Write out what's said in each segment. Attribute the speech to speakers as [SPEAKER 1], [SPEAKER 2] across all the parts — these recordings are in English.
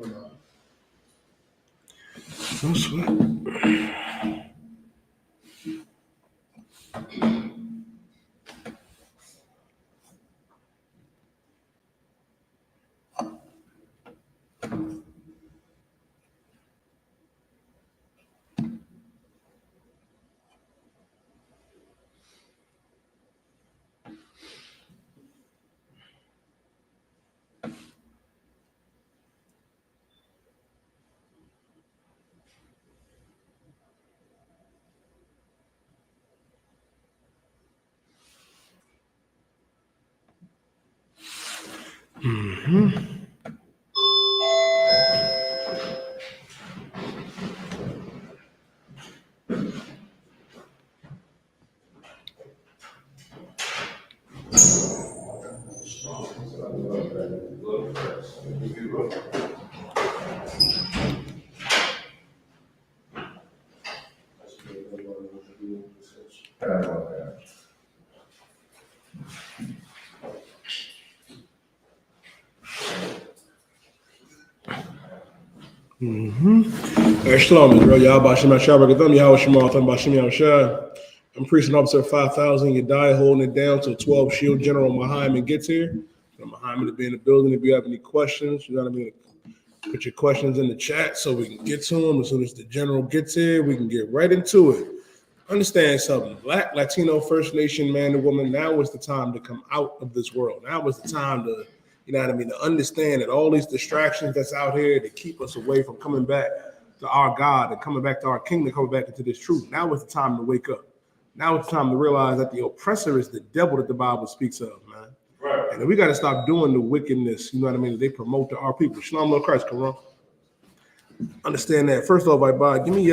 [SPEAKER 1] No sweat. Shalom, bro. Y'all Bashim Ashabagatham, Yahweh Shematham, Bashim Yahshua. I'm preaching officer 5,000. You die holding it down till 12 Shield General Mahayaman gets here. Mahayaman to be in the building. If you have any questions, you know what I mean? Put your questions in the chat so we can get to them. As soon as the general gets here, we can get right into it. Understand something. Black, Latino, First Nation, man and woman, now is the time to come out of this world. Now is the time to, you know what I mean, to understand that all these distractions that's out here to keep us away from coming back to our God and coming back to our kingdom, coming back into this truth. Now is the time to wake up. Now it's time to realize that the oppressor is the devil that the Bible speaks of, man. Right. And we got to stop doing the wickedness, you know what I mean, that they promote to our people. Shalom, Lord Christ, come on. Understand that. First off, give me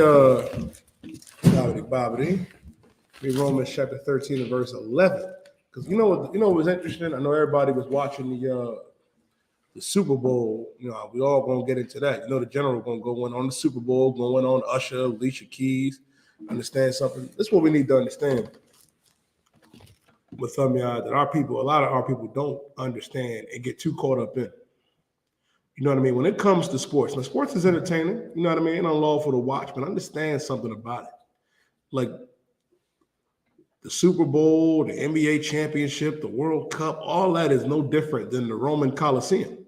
[SPEAKER 1] Romans chapter 13 and verse 11. Because you know what was interesting? I know everybody was watching the Super Bowl. You know, we all gonna get into that. You know, the general gonna go in on the Super Bowl, going on Usher, Alicia Keys. Understand something? This is what we need to understand. With that our people, a lot of our people don't understand and get too caught up in. You know what I mean? When it comes to sports, now sports is entertaining, you know what I mean? Unlawful to watch, but understand something about it. Like the Super Bowl, the NBA championship, the World Cup, all that is no different than the Roman Coliseum.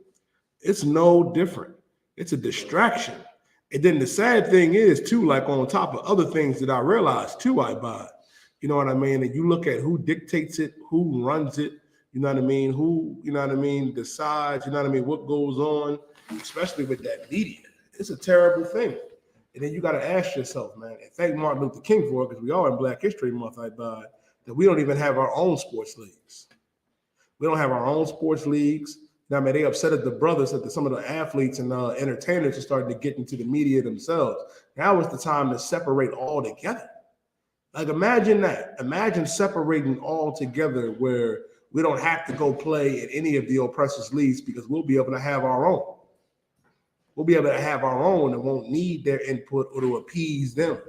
[SPEAKER 1] It's no different. It's a distraction. And then the sad thing is, too, like on top of other things that I realized, too, you know what I mean? And you look at who dictates it, who runs it, you know what I mean? Who, you know what I mean, decides, you know what I mean, what goes on, especially with that media. It's a terrible thing. And then you got to ask yourself, man, and thank Martin Luther King for it, because we are in Black History Month, that we don't even have our own sports leagues. We don't have our own sports leagues. Now, I mean, they upset at the brothers that some of the athletes and entertainers are starting to get into the media themselves. Now is the time to separate all together. Like, imagine that. Imagine separating all together where we don't have to go play in any of the oppressors' leagues because we'll be able to have our own. We'll be able to have our own and won't need their input or to appease them.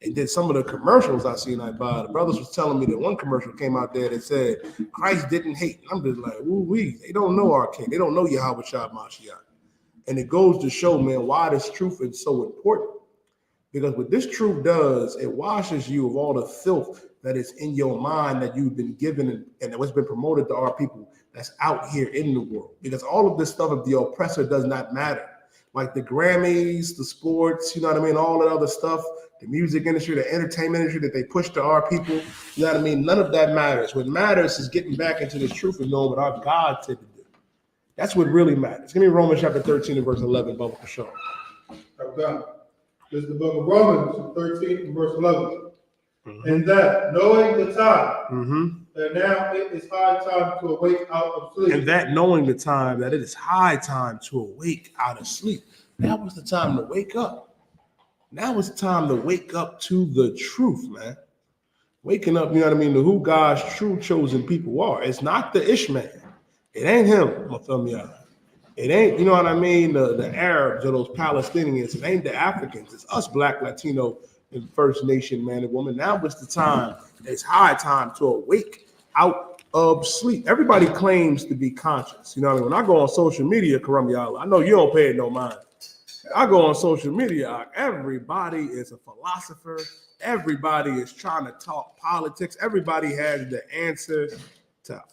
[SPEAKER 1] And then some of the commercials I seen, the brothers was telling me that one commercial came out there that said, Christ didn't hate. I'm just like, ooh-wee. They don't know our king. They don't know Yahweh Shah Mashiach. And it goes to show, man, why this truth is so important. Because what this truth does, it washes you of all the filth that is in your mind that you've been given and what's been promoted to our people that's out here in the world. Because all of this stuff of the oppressor does not matter. Like the Grammys, the sports, you know what I mean, all that other stuff, the music industry, the entertainment industry that they push to our people, you know what I mean? None of that matters. What matters is getting back into this truth and knowing what our God said to do. That's what really matters. Give me Romans chapter 13 and verse 11, Baba Kashar.
[SPEAKER 2] Okay. This is the book of Romans 13 and verse 11. And that, knowing the time, that now it is high time to awake out of sleep.
[SPEAKER 1] And that knowing the time, that it is high time to awake out of sleep. Now was the time to wake up. Now it's time to wake up to the truth, man. Waking up, you know what I mean, to who God's true chosen people are. It's not the Ishmael. It ain't him, It ain't, you know what I mean, the Arabs or those Palestinians. It ain't the Africans. It's us, Black, Latino, and First Nation, man and woman. Now is the time. It's high time to awake out of sleep. Everybody claims to be conscious. You know what I mean? When I go on social media, Karam Yalla, I know you don't pay it no mind. I go on social media, everybody is a philosopher. Everybody is trying to talk politics. Everybody has the answer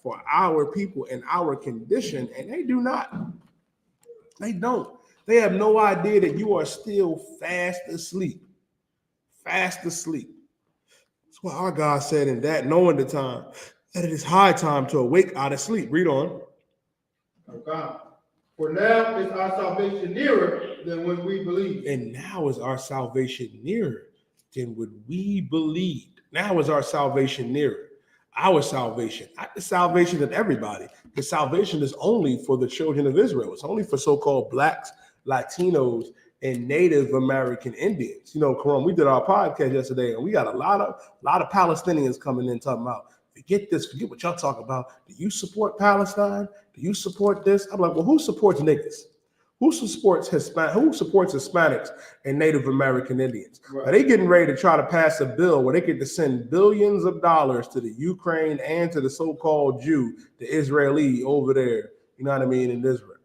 [SPEAKER 1] for our people in our condition, and they do not. They don't. They have no idea that you are still fast asleep. Fast asleep. That's what our God said in that, knowing the time, that it is high time to awake out of sleep. Read on.
[SPEAKER 2] Okay. For now is our salvation nearer than when we believed.
[SPEAKER 1] And now is our salvation nearer than when we believed. Now is our salvation nearer. Our salvation, not the salvation of everybody. The salvation is only for the children of Israel. It's only for so-called blacks, Latinos, and Native American Indians. You know, Karam, we did our podcast yesterday, and we got a lot of Palestinians coming in talking about, forget this, forget what y'all talk about. Do you support Palestine? Do you support this? I'm like, well, who supports niggas? Who supports Hispanics and Native American Indians? Right. Are they getting ready to try to pass a bill where they get to send billions of dollars to the Ukraine and to the so-called Jew, the Israeli over there, you know what I mean, in Israel?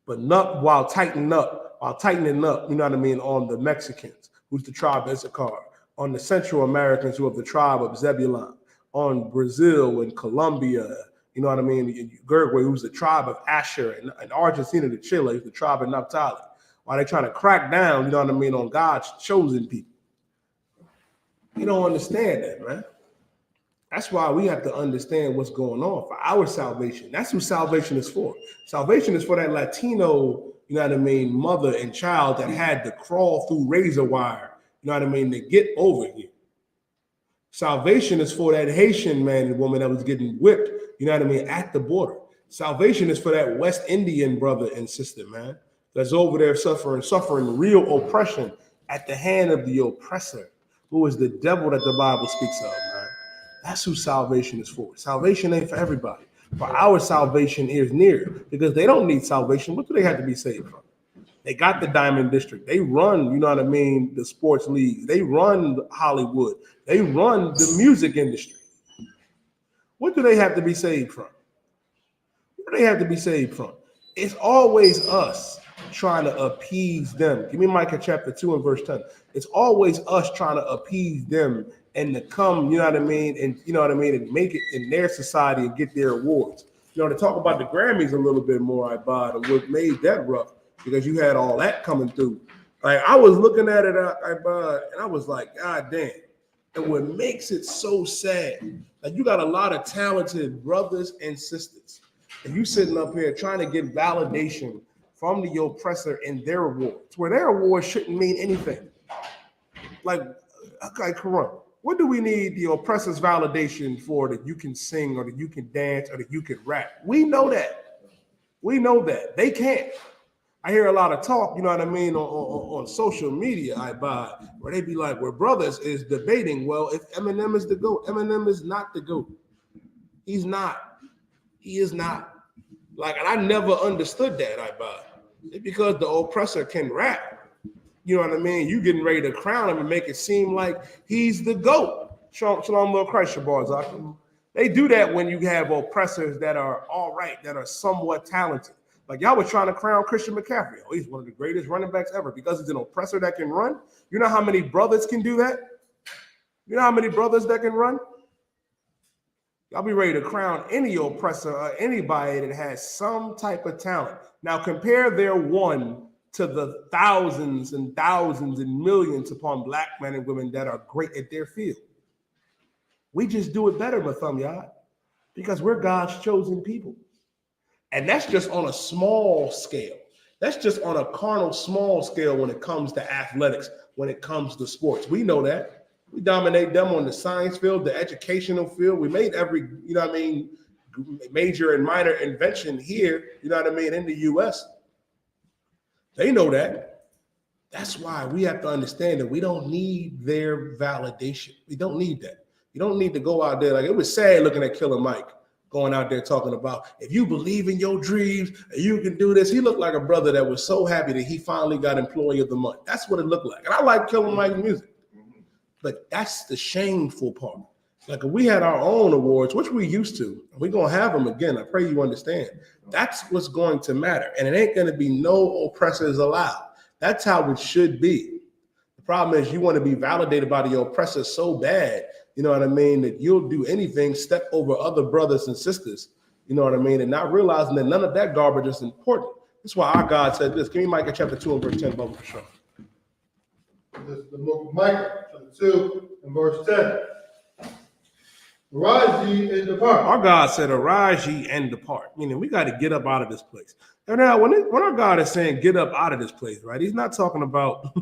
[SPEAKER 1] But not while tightening up, you know what I mean, on the Mexicans, who's the tribe of Isupk, on the Central Americans who are the tribe of Zebulon, on Brazil and Colombia, you know what I mean? Uruguay, who's the tribe of Asher, and Argentina to Chile, who's the tribe of Naphtali. While they're trying to crack down, you know what I mean, on God's chosen people. You don't understand that, man. That's why we have to understand what's going on for our salvation. That's who salvation is for. Salvation is for that Latino, you know what I mean, mother and child that had to crawl through razor wire, you know what I mean, to get over here. Salvation is for that Haitian man and woman that was getting whipped, you know what I mean, at the border. Salvation is for that West Indian brother and sister, man, that's over there suffering real oppression at the hand of the oppressor, who is the devil that the Bible speaks of, man. That's who salvation is for. Salvation ain't for everybody. For our salvation is near, because they don't need salvation. What do they have to be saved from? They got the Diamond District. They run, you know what I mean, the sports leagues. They run Hollywood. They run the music industry. What do they have to be saved from? What do they have to be saved from? It's always us trying to appease them. Give me Micah chapter 2 and verse 10. It's always us trying to appease them and to come, you know what I mean, and you know what I mean, and make it in their society and get their awards. You know, to talk about the Grammys a little bit more, and what made that rough, because you had all that coming through. Like, I was looking at it, and I was like, God damn. And what makes it so sad, like, you got a lot of talented brothers and sisters, and you sitting up here trying to get validation from the oppressor in their awards, where their awards shouldn't mean anything. Like, okay, Karan, what do we need the oppressor's validation for, that you can sing or that you can dance or that you can rap? We know that. We know that. They can't. I hear a lot of talk, you know what I mean, on social media, where they be like, where brothers is debating, well, if Eminem is the GOAT, Eminem is not the GOAT. He's not. He is not. Like, and I never understood that, It's because the oppressor can rap. You know what I mean? You getting ready to crown him and make it seem like he's the GOAT. Shalom, Lord Christ, Shabbat. They do that when you have oppressors that are all right, that are somewhat talented. Like, y'all was trying to crown Christian McCaffrey. Oh, he's one of the greatest running backs ever because he's an oppressor that can run. You know how many brothers can do that? You know how many brothers that can run? Y'all be ready to crown any oppressor or anybody that has some type of talent. Now compare their one to the thousands and thousands and millions upon black men and women that are great at their field. We just do it better, Matham Yad, because we're God's chosen people. And that's just on a small scale. That's just on a carnal small scale when it comes to athletics, when it comes to sports. We know that. We dominate them on the science field, the educational field. We made every, you know what I mean, major and minor invention here, you know what I mean, in the U.S. They know that. That's why we have to understand that we don't need their validation. We don't need that. You don't need to go out there. Like, it was sad looking at Killer Mike going out there talking about, if you believe in your dreams, you can do this. He looked like a brother that was so happy that he finally got Employee of the Month. That's what it looked like. And I like Killer Mike's music. But that's the shameful part. Like if we had our own awards, which we used to, we're going to have them again. I pray you understand. That's what's going to matter. And it ain't going to be no oppressors allowed. That's how it should be. The problem is you want to be validated by the oppressor so bad, you know what I mean, that you'll do anything, step over other brothers and sisters, you know what I mean, and not realizing that none of that garbage is important. That's why our God said this. Give me Micah chapter 2 and verse 10, Bible for sure.
[SPEAKER 2] This is the book of Micah, chapter 2 and verse 10. Arise ye and depart.
[SPEAKER 1] Our God said, arise ye and depart, meaning we got to get up out of this place. And now when our God is saying get up out of this place, right, he's not talking about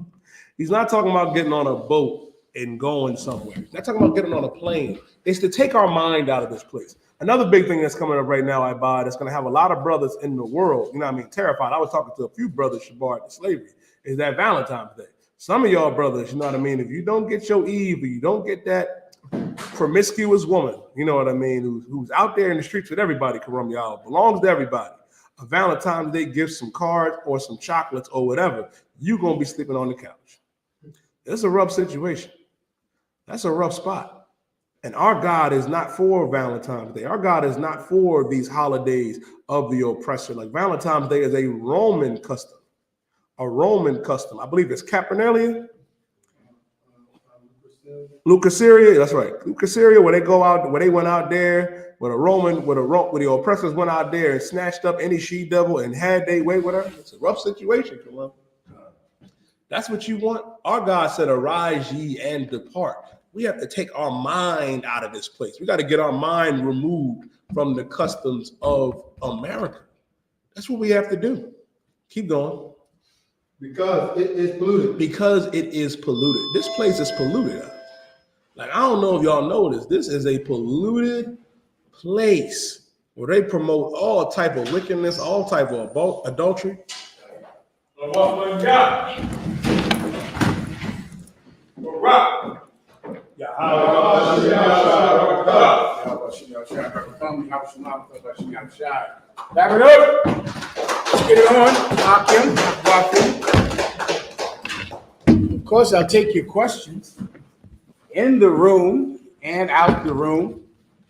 [SPEAKER 1] getting on a boat and going somewhere. He's not talking about getting on a plane. It's to take our mind out of this place. Another big thing that's coming up right now, that's going to have a lot of brothers in the world, you know what I mean, terrified. I was talking to a few brothers, Shabar, to slavery, is that Valentine's Day. Some of y'all brothers, you know what I mean, if you don't get your Eve, or you don't get that promiscuous woman, you know what I mean, who's out there in the streets with everybody, Karam y'all, belongs to everybody. A Valentine's Day gift, some cards or some chocolates or whatever, you're going to be sleeping on the couch. It's a rough situation. That's a rough spot. And our God is not for Valentine's Day. Our God is not for these holidays of the oppressor. Like Valentine's Day is a Roman custom. A Roman custom. I believe it's Capernaum. Lucasyria, that's right. Lucasyria, where they went out there, where the oppressors went out there and snatched up any she devil and had they way, whatever. It's a rough situation, come on. That's what you want. Our God said, arise ye and depart. We have to take our mind out of this place. We got to get our mind removed from the customs of America. That's what we have to do. Keep going.
[SPEAKER 2] Because it is polluted.
[SPEAKER 1] Because it is polluted. This place is polluted. Like, I don't know if y'all know this. This is a polluted place where they promote all type of wickedness, all type of adultery.
[SPEAKER 3] Wrap it up. Let's get it on. Of course, I'll take your questions in the room and out the room.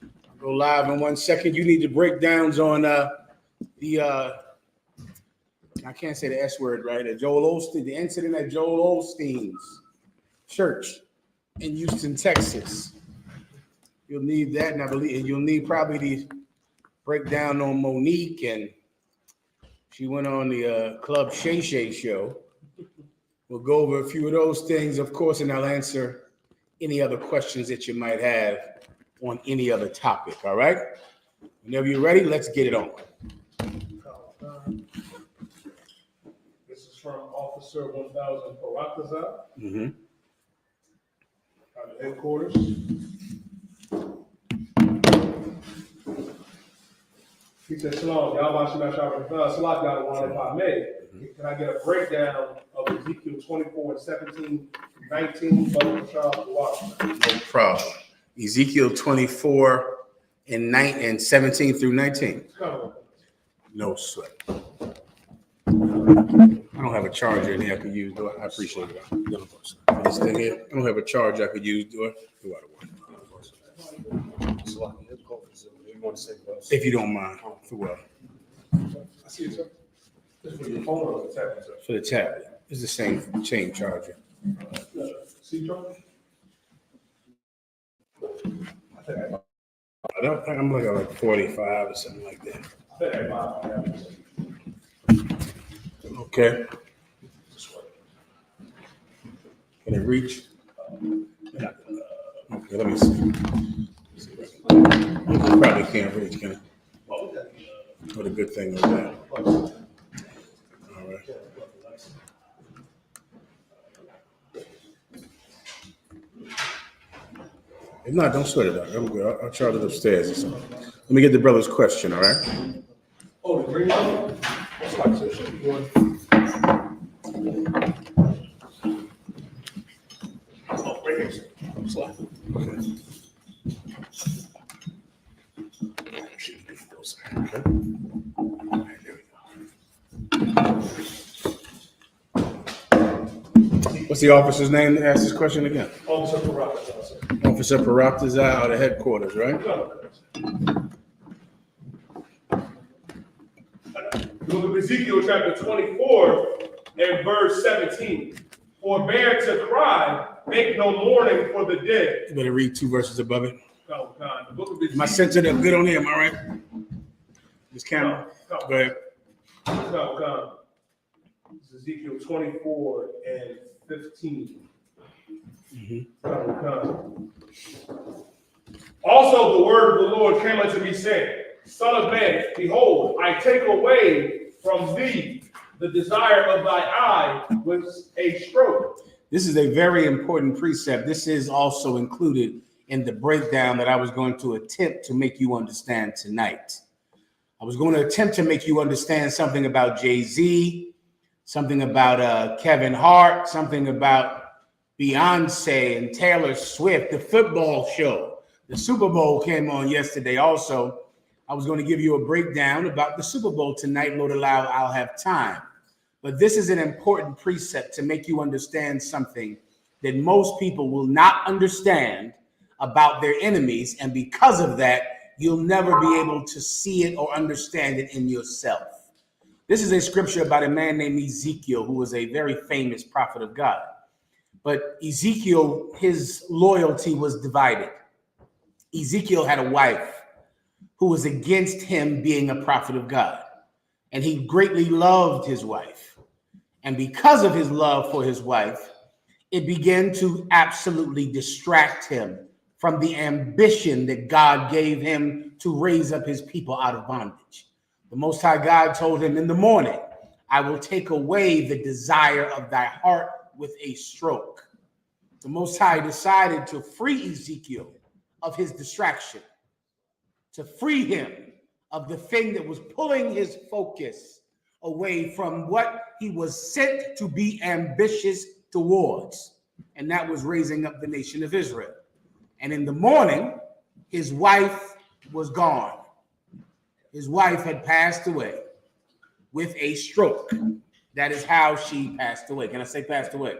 [SPEAKER 3] I'll go live in 1 second. You need the breakdowns on I can't say the S word, right? The incident at Joel Osteen's church in Houston, Texas. You'll need that, and I believe you'll need probably the breakdown on Monique, and she went on the Club Shay Shay show. We'll go over a few of those things, of course, and I'll answer any other questions that you might have on any other topic, all right? Whenever you're ready, let's get it on.
[SPEAKER 1] This is from Officer 1000 Parakaza.
[SPEAKER 3] Mm-hmm.
[SPEAKER 1] At the headquarters. He said, Shalom, Salat got one if I may. Can I get a breakdown of Ezekiel 24 and 17, 19,
[SPEAKER 3] No problem. Ezekiel 24 and 17 through 19. No sweat. I don't have a charger in here I could use, do I? I appreciate it. This thing here, I don't have a charger I could use, do I? If you don't mind, for what?
[SPEAKER 1] I see it, sir. This is for your phone or the tablet, sir?
[SPEAKER 3] For the tablet. It's the same charger.
[SPEAKER 1] See, charger?
[SPEAKER 3] I'm looking at like 45 or something like that. Okay. Can it reach? Okay, let me see. It probably can't reach, can it? What a good thing with that. All right. If not, don't sweat it out. I'm good. I'll charge it upstairs or something. Let me get the brother's question, all right?
[SPEAKER 1] Oh, the green one? That's like so should be one. Oh, right here, sir. Slide. Okay.
[SPEAKER 3] Okay. All right, there we go. What's the officer's name to ask this question again?
[SPEAKER 1] Officer Parakaza, sir.
[SPEAKER 3] Officer Peralta's out of headquarters, right?
[SPEAKER 1] Look at Ezekiel chapter 24 and verse 17. Forbear to cry, make no mourning for the dead.
[SPEAKER 3] You better read 2 verses above it.
[SPEAKER 1] Oh, God. The book of
[SPEAKER 3] Am I
[SPEAKER 1] Ezekiel.
[SPEAKER 3] centered up good on here? Am I right? This camera?
[SPEAKER 1] No.
[SPEAKER 3] Go ahead.
[SPEAKER 1] No, God. It's Ezekiel 24 and 15. Also, the word of the Lord came unto me, saying, Son of man, behold, I take away from thee the desire of thy eye with a stroke.
[SPEAKER 3] This is a very important precept. This is also included in the breakdown that I was going to attempt to make you understand tonight. I was going to attempt to make you understand something about Jay-Z, something about Kevin Hart, something about Beyonce and Taylor Swift, the football show. The Super Bowl came on yesterday also. I was going to give you a breakdown about the Super Bowl tonight. Lord allow, I'll have time. But this is an important precept to make you understand something that most people will not understand about their enemies. And because of that, you'll never be able to see it or understand it in yourself. This is a scripture about a man named Ezekiel, who was a very famous prophet of God. But Ezekiel, his loyalty was divided. Ezekiel had a wife who was against him being a prophet of God. And he greatly loved his wife. And because of his love for his wife, it began to absolutely distract him from the ambition that God gave him to raise up his people out of bondage. The Most High God told him in the morning, I will take away the desire of thy heart with a stroke. The Most High decided to free Ezekiel of his distraction, to free him of the thing that was pulling his focus away from what he was sent to be ambitious towards, and that was raising up the nation of Israel. And in the morning, his wife was gone. His wife had passed away with a stroke. That is how she passed away. Can I say passed away?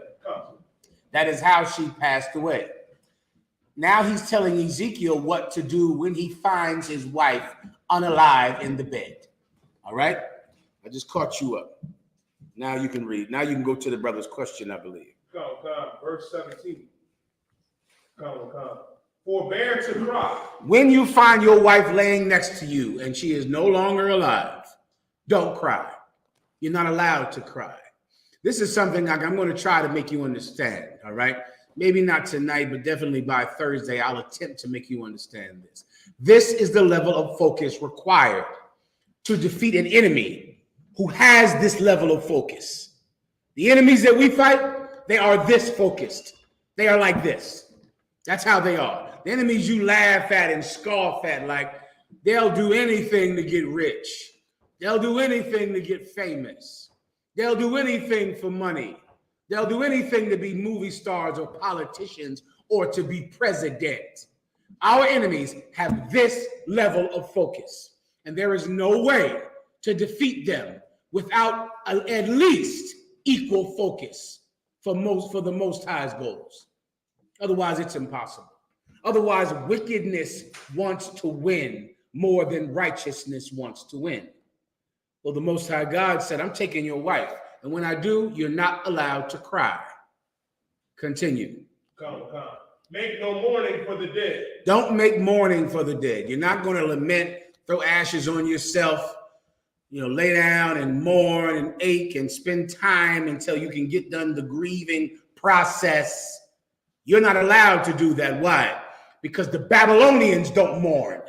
[SPEAKER 3] That is how she passed away. Now he's telling Ezekiel what to do when he finds his wife unalive in the bed. All right? I just caught you up. Now you can read. Now you can go to the brother's question, I believe.
[SPEAKER 1] Verse 17. Forbear to cry.
[SPEAKER 3] When you find your wife laying next to you and she is no longer alive, don't cry. You're not allowed to cry. This is something I'm going to try to make you understand, all right? Maybe not tonight, but definitely by Thursday, I'll attempt to make you understand this. This is the level of focus required to defeat an enemy who has this level of focus. The enemies that we fight, they are this focused. They are like this. That's how they are. The enemies you laugh at and scoff at, like they'll do anything to get rich. They'll do anything to get famous. They'll do anything for money. They'll do anything to be movie stars or politicians or to be president. Our enemies have this level of focus, and there is no way to defeat them without at least equal focus for the Most High's goals. Otherwise, it's impossible. Otherwise, wickedness wants to win more than righteousness wants to win. Well, the Most High God said, I'm taking your wife. And when I do, you're not allowed to cry. Continue.
[SPEAKER 1] Make no mourning for the dead.
[SPEAKER 3] Don't make mourning for the dead. You're not going to lament, throw ashes on yourself, lay down and mourn and ache and spend time until you can get done the grieving process. You're not allowed to do that. Why? Because the Babylonians don't mourn.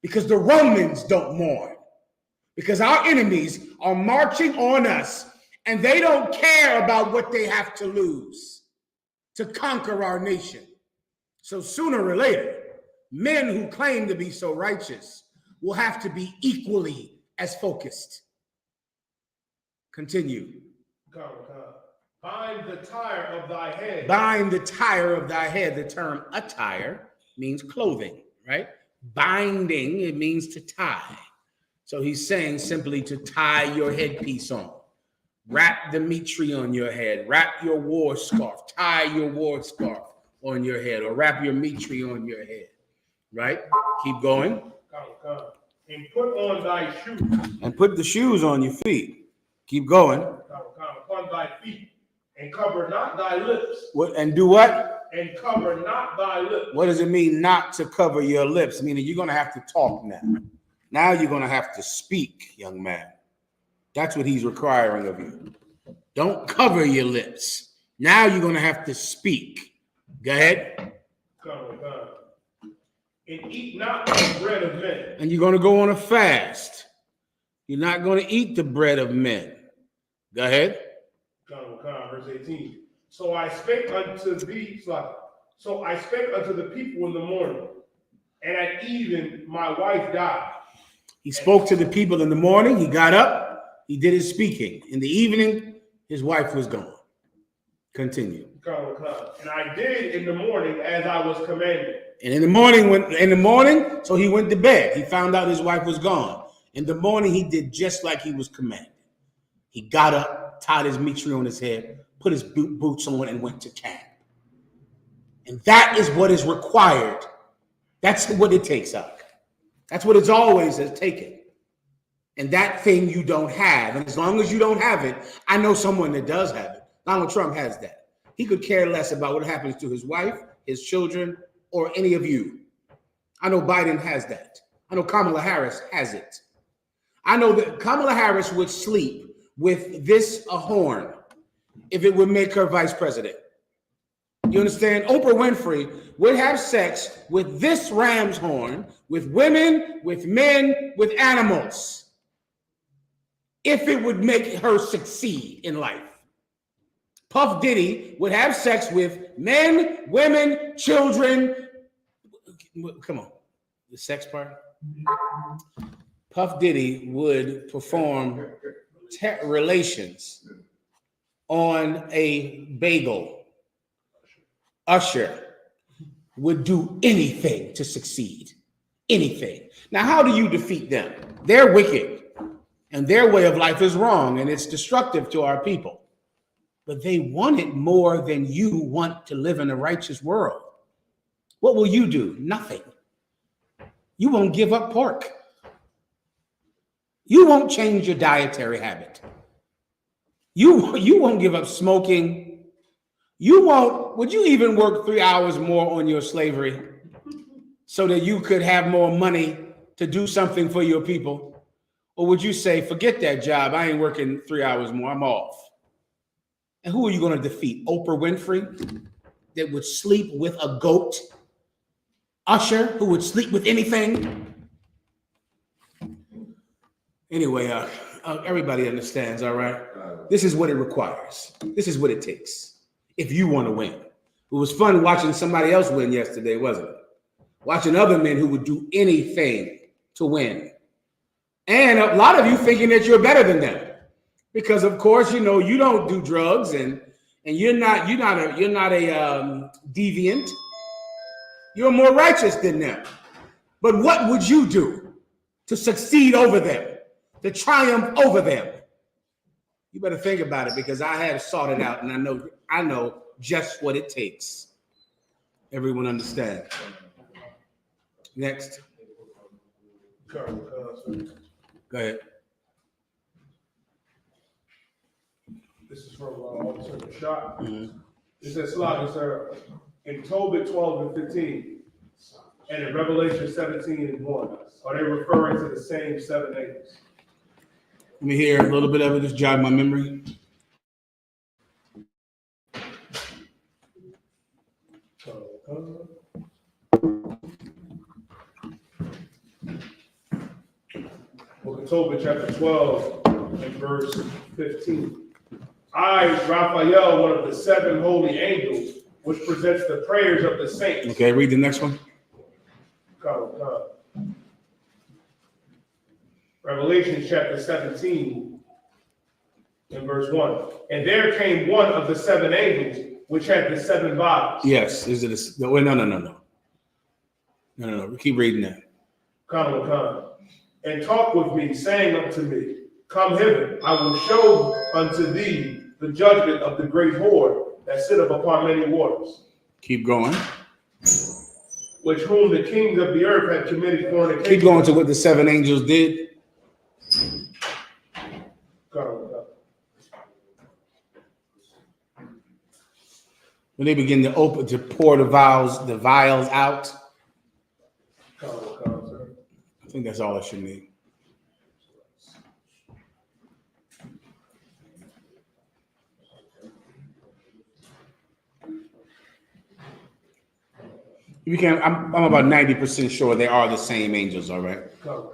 [SPEAKER 3] Because the Romans don't mourn. Because our enemies are marching on us and they don't care about what they have to lose to conquer our nation. So sooner or later, men who claim to be so righteous will have to be equally as focused. Continue.
[SPEAKER 1] Bind the tire of thy head.
[SPEAKER 3] Bind the tire of thy head. The term attire means clothing, right? Binding, it means to tie. So he's saying simply to tie your headpiece on. Wrap the mitre on your head. Wrap your war scarf. Tie your war scarf. on your head, or wrap your mitre on your head. Right? Keep going.
[SPEAKER 2] And put on thy shoes.
[SPEAKER 3] And put the shoes on your feet. Keep going.
[SPEAKER 2] Upon thy feet, and cover not thy lips.
[SPEAKER 3] What and do what?
[SPEAKER 2] And cover not thy lips.
[SPEAKER 3] What does it mean not to cover your lips? Meaning you're going to have to talk now. Now you're going to have to speak, young man. That's what he's requiring of you. Don't cover your lips. Now you're going to have to speak. Go ahead.
[SPEAKER 2] And eat not the bread of men.
[SPEAKER 3] And you're going to go on a fast. You're not going to eat the bread of men. Go ahead.
[SPEAKER 2] Verse 18. So I spake unto thee, so I spake unto the people in the morning, and at even my wife died.
[SPEAKER 3] He spoke to the people in the morning. He got up. He did his speaking. In the evening, his wife was gone. Continue.
[SPEAKER 2] And I did in the morning as I was commanded.
[SPEAKER 3] And in the morning, so he went to bed. He found out his wife was gone. In the morning, he did just like he was commanded. He got up, tied his mitre on his head, put his boots on, and went to camp. And that is what is required. That's what it takes, Isupk. That's what it's always has taken. And that thing you don't have. And as long as you don't have it, I know someone that does have it. Donald Trump has that. He could care less about what happens to his wife, his children, or any of you. I know Biden has that. I know Kamala Harris has it. I know that Kamala Harris would sleep with this a horn if it would make her vice president. You understand? Oprah Winfrey would have sex with this ram's horn, with women, with men, with animals, if it would make her succeed in life. Puff Diddy would have sex with men, women, children. Come on, the sex part. Puff Diddy would perform relations on a bagel. Usher would do anything to succeed. Anything. Now, how do you defeat them? They're wicked, and their way of life is wrong, and it's destructive to our people. But they want it more than you want to live in a righteous world. What will you do? Nothing. You won't give up pork. You won't change your dietary habit. You won't give up smoking. You won't. Would you even work 3 hours more on your slavery so that you could have more money to do something for your people? Or would you say, forget that job, I ain't working 3 hours more, I'm off? And who are you going to defeat? Oprah Winfrey, that would sleep with a goat? Usher, who would sleep with anything? Anyway, everybody understands, all right? This is what it requires. This is what it takes if you want to win. It was fun watching somebody else win yesterday, wasn't it? Watching other men who would do anything to win. And a lot of you thinking that you're better than them. Because of course, you know, you don't do drugs and you're not a deviant. You're more righteous than them. But what would you do to succeed over them, to triumph over them? You better think about it, because I have sought it out and I know just what it takes. Everyone understand? Next. Go ahead.
[SPEAKER 2] This is from Officer Shot. It says, sir, in Tobit 12 and 15, and in Revelation 17 and 1, are they referring to the same 7 angels?
[SPEAKER 3] Let me hear a little bit of it, just jog my memory.
[SPEAKER 2] Book of Tobit, chapter 12, and verse 15. I, Raphael, one of the 7 holy angels, which presents the prayers of the saints.
[SPEAKER 3] Okay, read the next one.
[SPEAKER 2] Revelation chapter 17 and verse 1. And there came one of the 7 angels, which had the 7 vials.
[SPEAKER 3] Yes, is it no? Keep reading that.
[SPEAKER 2] And talk with me, saying unto me, come hither, I will show unto thee the judgment of the great whore that sitteth upon many waters.
[SPEAKER 3] Keep going.
[SPEAKER 2] which whom the kings of the earth had committed fornication.
[SPEAKER 3] Keep going to what the 7 angels did.
[SPEAKER 2] Go.
[SPEAKER 3] When they begin to pour the vials out.
[SPEAKER 2] Sir.
[SPEAKER 3] I think that's all I should need. I'm about 90% sure they are the same angels, all right?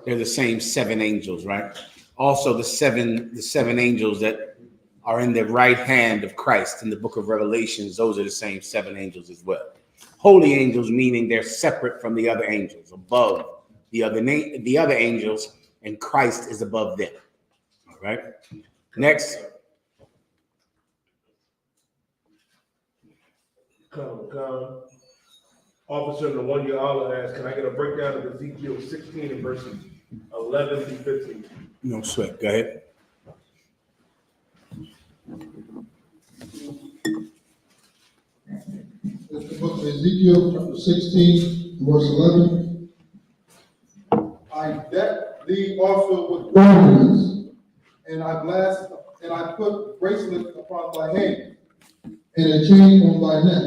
[SPEAKER 3] They're the same 7 angels, right? Also, the seven angels that are in the right hand of Christ in the book of Revelations, those are the same 7 angels as well. Holy angels, meaning they're separate from the other angels, above the other angels, and Christ is above them. All right. Next.
[SPEAKER 2] Come. Officer in the 1 year Allah asked, can I get a breakdown of Ezekiel 16 and verses 11 through 15?
[SPEAKER 3] No sweat. Go ahead.
[SPEAKER 4] It's the book of Ezekiel, chapter 16, verse 11. I decked thee also with ornaments, and I put bracelets upon thy hand, and a chain on thy neck.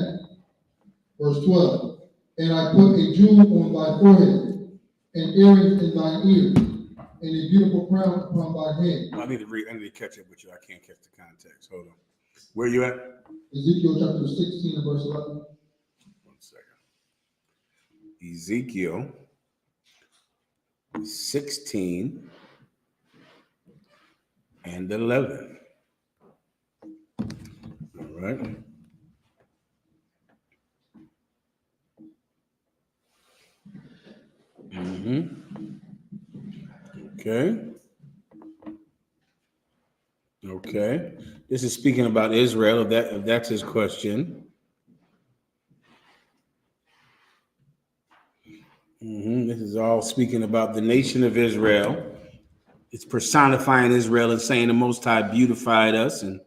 [SPEAKER 4] Verse 12. And I put a jewel on thy forehead, and earrings in thine ears, and a beautiful crown upon thy head.
[SPEAKER 3] I need to catch up with you. I can't catch the context. Hold on. Where are you at?
[SPEAKER 4] Ezekiel chapter 16 and verse 11.
[SPEAKER 3] 1 second. Ezekiel 16 and 11. All right. Okay. This is speaking about Israel, if that's his question. This is all speaking about the nation of Israel. It's personifying Israel and saying the Most High beautified us and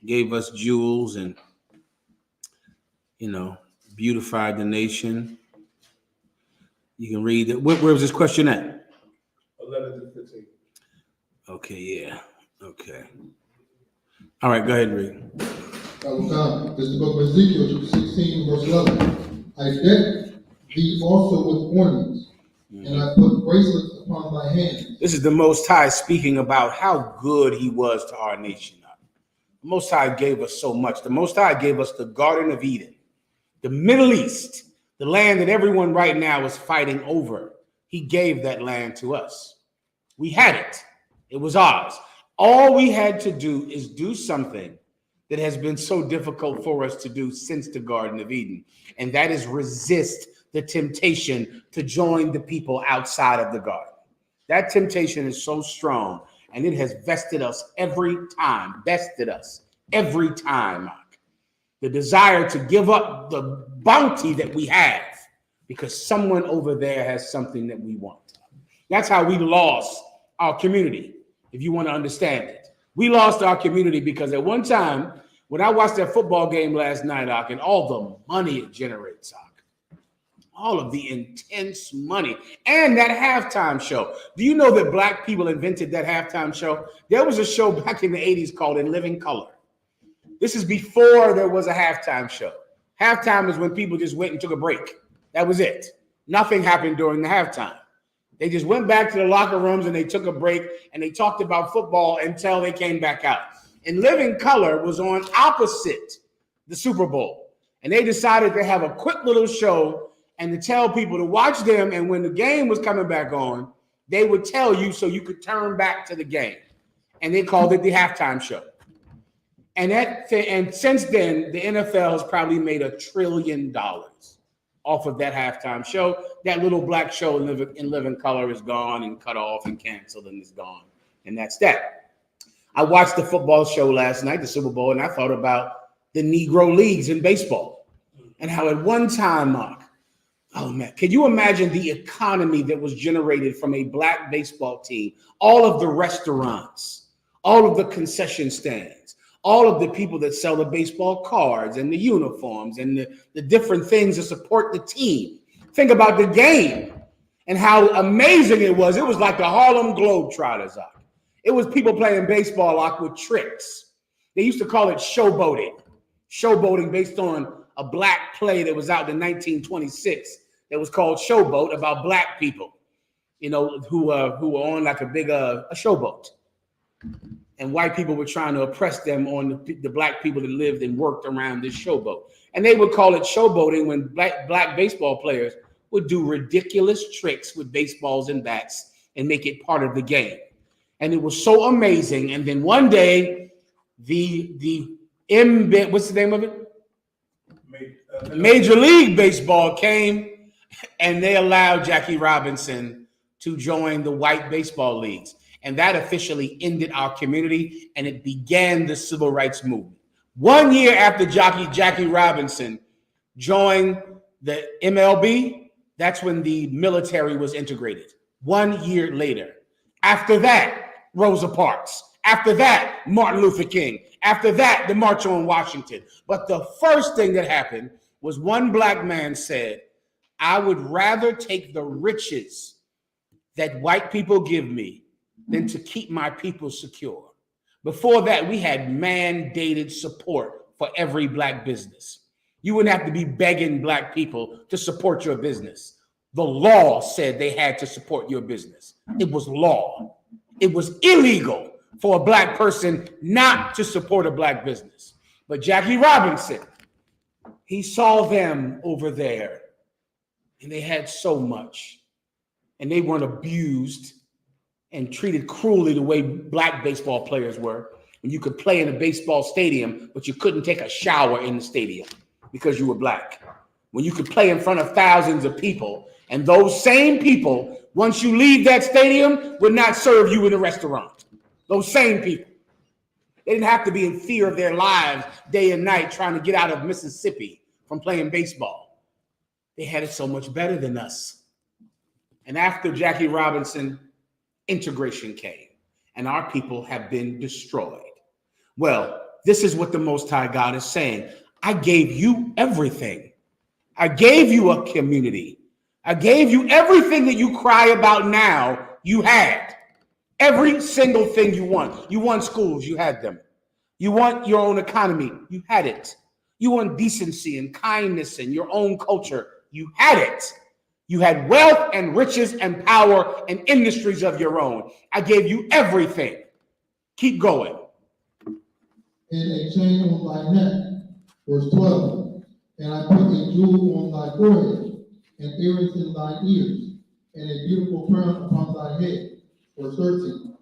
[SPEAKER 3] gave us jewels and, beautified the nation. You can read it. Where was this question at?
[SPEAKER 2] 11 through 15.
[SPEAKER 3] Okay, yeah. Okay. All right, go ahead and read.
[SPEAKER 4] This is the book of Ezekiel, chapter 16, verse 11. I decked thee also with ornaments, and I put bracelets upon thy hands.
[SPEAKER 3] This is the Most High speaking about how good he was to our nation. The Most High gave us so much. The Most High gave us the Garden of Eden, the Middle East, the land that everyone right now is fighting over. He gave that land to us. We had it. It was ours. All we had to do is do something that has been so difficult for us to do since the Garden of Eden, and that is resist the temptation to join the people outside of the garden. That temptation is so strong, and it has bested us every time. The desire to give up the bounty that we have because someone over there has something that we want. That's how we lost our community, if you want to understand it. We lost our community because at one time, when I watched that football game last night, and all the money it generates, all of the intense money, and that halftime show. Do you know that Black people invented that halftime show? There was a show back in the 80s called In Living Color. This is before there was a halftime show. Halftime is when people just went and took a break. That was it. Nothing happened during the halftime. They just went back to the locker rooms and they took a break and they talked about football until they came back out. In Living Color was on opposite the Super Bowl. And they decided to have a quick little show and to tell people to watch them. And when the game was coming back on, they would tell you so you could turn back to the game. And they called it the halftime show. And since then, the NFL has probably made $1 trillion off of that halftime show. That little black show in Living Color is gone and cut off and canceled and is gone. And that's that. I watched the football show last night, the Super Bowl, and I thought about the Negro Leagues in baseball and how at one time, Mark, oh man, can you imagine the economy that was generated from a black baseball team? All of the restaurants, all of the concession stands, all of the people that sell the baseball cards and the uniforms and the different things to support the team. Think about the game and how amazing it was. It was like the Harlem Globetrotters. It was people playing baseball like with tricks. They used to call it showboating. Showboating based on a black play that was out in 1926 that was called Showboat, about black people, you know, who were on like a big a showboat. And white people were trying to oppress them on the black people that lived and worked around this showboat. And they would call it showboating when black baseball players would do ridiculous tricks with baseballs and bats and make it part of the game. And it was so amazing. And then one day, what's the name of it? Major League Baseball came, and they allowed Jackie Robinson to join the white baseball leagues. And that officially ended our community, and it began the civil rights movement. 1 year after Jackie Robinson joined the MLB, that's when the military was integrated. 1 year later. After that, Rosa Parks. After that, Martin Luther King. After that, the March on Washington. But the first thing that happened was one black man said, I would rather take the riches that white people give me than to keep my people secure. Before that, we had mandated support for every black business. You wouldn't have to be begging black people to support your business. The law said they had to support your business. It was law. It was illegal for a black person not to support a black business. But Jackie Robinson, he saw them over there, and they had so much, and they weren't abused and treated cruelly the way black baseball players were. And you could play in a baseball stadium, but you couldn't take a shower in the stadium because you were black. When you could play in front of thousands of people, and those same people, once you leave that stadium, would not serve you in a restaurant. Those same people. They didn't have to be in fear of their lives day and night trying to get out of Mississippi from playing baseball. They had it so much better than us. And after Jackie Robinson, integration came, and our people have been destroyed. Well, this is what the Most High God is saying. I gave you everything. I gave you a community. I gave you everything that you cry about now, you had. Every single thing you want. You want schools, you had them. You want your own economy, you had it. You want decency and kindness and your own culture, you had it. You had wealth and riches and power and industries of your own. I gave you everything. Keep going.
[SPEAKER 4] And a chain on thy neck, verse 12. And I put a jewel on thy forehead, and earrings in thine ears, and a beautiful crown upon thy head, verse 13.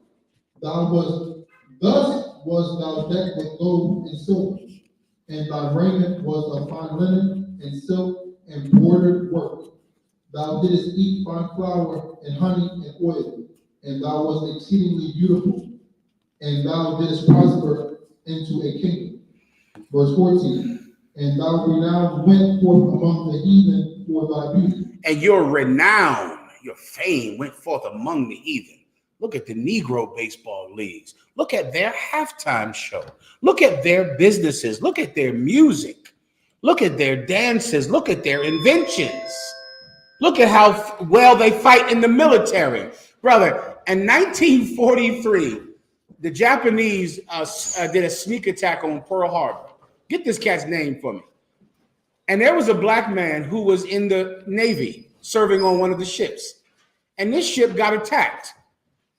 [SPEAKER 4] Thus was thou decked with gold and silver, and thy raiment was of fine linen and silk and bordered work. Thou didst eat fine flour and honey and oil, and thou wast exceedingly beautiful, and thou didst prosper into a kingdom. Verse 14, and thou renown went forth among the heathen for thy beauty.
[SPEAKER 3] And your renown, your fame went forth among the heathen. Look at the Negro baseball leagues. Look at their halftime show. Look at their businesses. Look at their music. Look at their dances. Look at their inventions. Look at how well they fight in the military. Brother, in 1943, the Japanese did a sneak attack on Pearl Harbor. Get this cat's name for me. And there was a black man who was in the Navy serving on one of the ships. And this ship got attacked.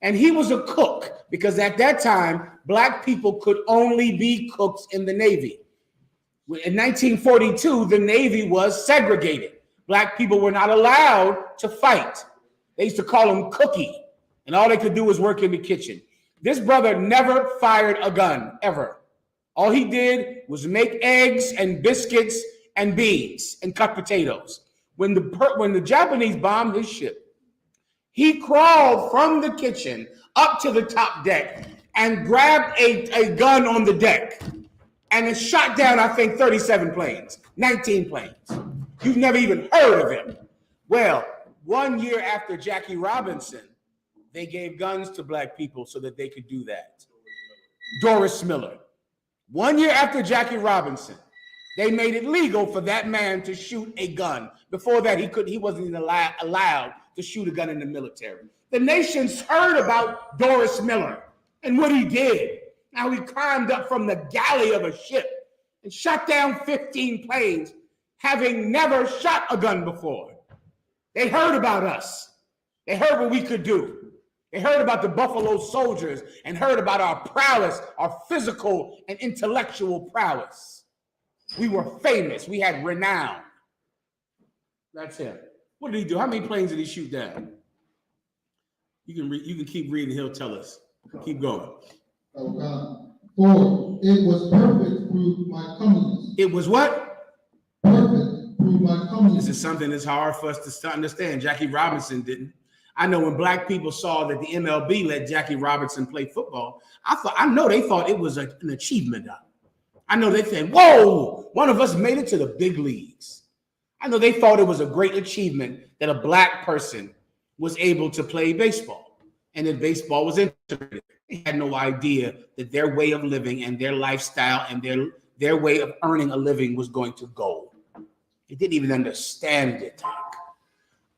[SPEAKER 3] And he was a cook because at that time, black people could only be cooks in the Navy. In 1942, the Navy was segregated. Black people were not allowed to fight. They used to call him Cookie, and all they could do was work in the kitchen. This brother never fired a gun, ever. All he did was make eggs and biscuits and beans and cut potatoes. When the Japanese bombed his ship, he crawled from the kitchen up to the top deck and grabbed a gun on the deck, and it shot down, I think, 37 planes, 19 planes. You've never even heard of him. Well, 1 year after Jackie Robinson, they gave guns to black people so that they could do that. Doris Miller. 1 year after Jackie Robinson, they made it legal for that man to shoot a gun. Before that, he wasn't even allowed to shoot a gun in the military. The nations heard about Doris Miller and what he did. Now he climbed up from the galley of a ship and shot down 15 planes, having never shot a gun before. They heard about us. They heard what we could do. They heard about the Buffalo Soldiers and heard about our prowess, our physical and intellectual prowess. We were famous. We had renown. That's him. What did he do? How many planes did he shoot down? You can keep reading. He'll tell us. Keep going.
[SPEAKER 4] Oh God. For it was perfect through my comeliness.
[SPEAKER 3] It was what?
[SPEAKER 4] Perfect through my comeliness.
[SPEAKER 3] This is something that's hard for us to understand. Jackie Robinson didn't. I know when black people saw that the MLB let Jackie Robinson play football, I know they thought it was an achievement. I know they said, whoa, one of us made it to the big leagues. I know they thought it was a great achievement that a black person was able to play baseball and that baseball was integrated. They had no idea that their way of living and their lifestyle and their way of earning a living was going to go. They didn't even understand it.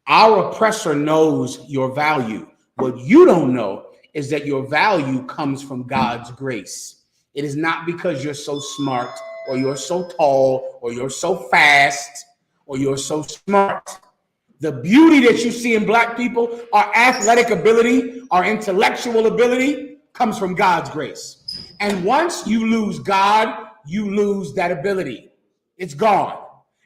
[SPEAKER 3] Our oppressor knows your value. What you don't know is that your value comes from God's grace. It is not because you're so smart or you're so tall or you're so fast or you're so smart. The beauty that you see in black people, our athletic ability, our intellectual ability comes from God's grace. And once you lose God, you lose that ability. It's gone.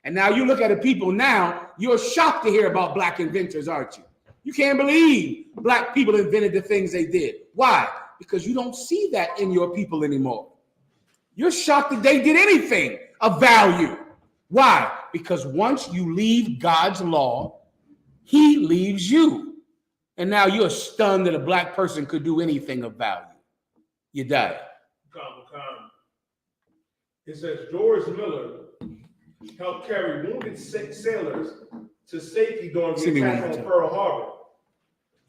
[SPEAKER 3] And now you look at the people now, you're shocked to hear about black inventors, aren't you? You can't believe black people invented the things they did. Why? Because you don't see that in your people anymore. You're shocked that they did anything of value. Why? Because once you leave God's law, he leaves you. And now you're stunned that a black person could do anything of value. You die.
[SPEAKER 2] It says Doris Miller helped carry wounded sailors to safety during the attack on Pearl Harbor.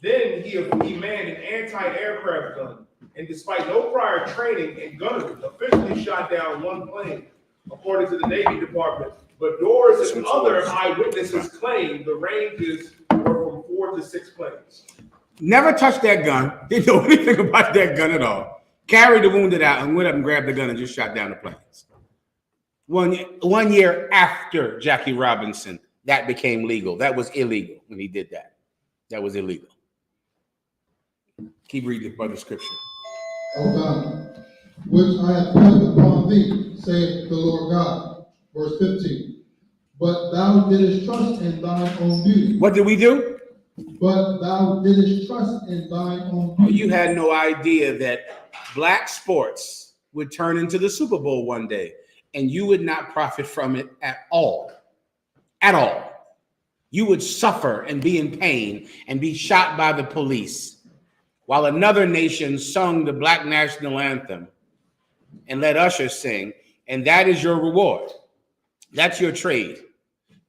[SPEAKER 2] Then he manned an anti-aircraft gun, and despite no prior training in gunnery, officially shot down one plane, according to the Navy Department. But Doris and other eyewitnesses claim the ranges were from 4 to 6 planes.
[SPEAKER 3] Never touched that gun. Didn't know anything about that gun at all. Carried the wounded out and went up and grabbed the gun and just shot down the planes. 1 year after Jackie Robinson, that became legal. That was illegal when he did that. That was illegal. Keep reading the other scripture.
[SPEAKER 4] O God, which I have put upon thee, saith the Lord God. Verse 15. But thou didst trust in thine own beauty.
[SPEAKER 3] What did we do?
[SPEAKER 4] But thou didst trust in thine own beauty.
[SPEAKER 3] You had no idea that black sports would turn into the Super Bowl one day, and you would not profit from it at all. At all. You would suffer and be in pain and be shot by the police while another nation sung the black national anthem and let Usher sing, and that is your reward. That's your trade.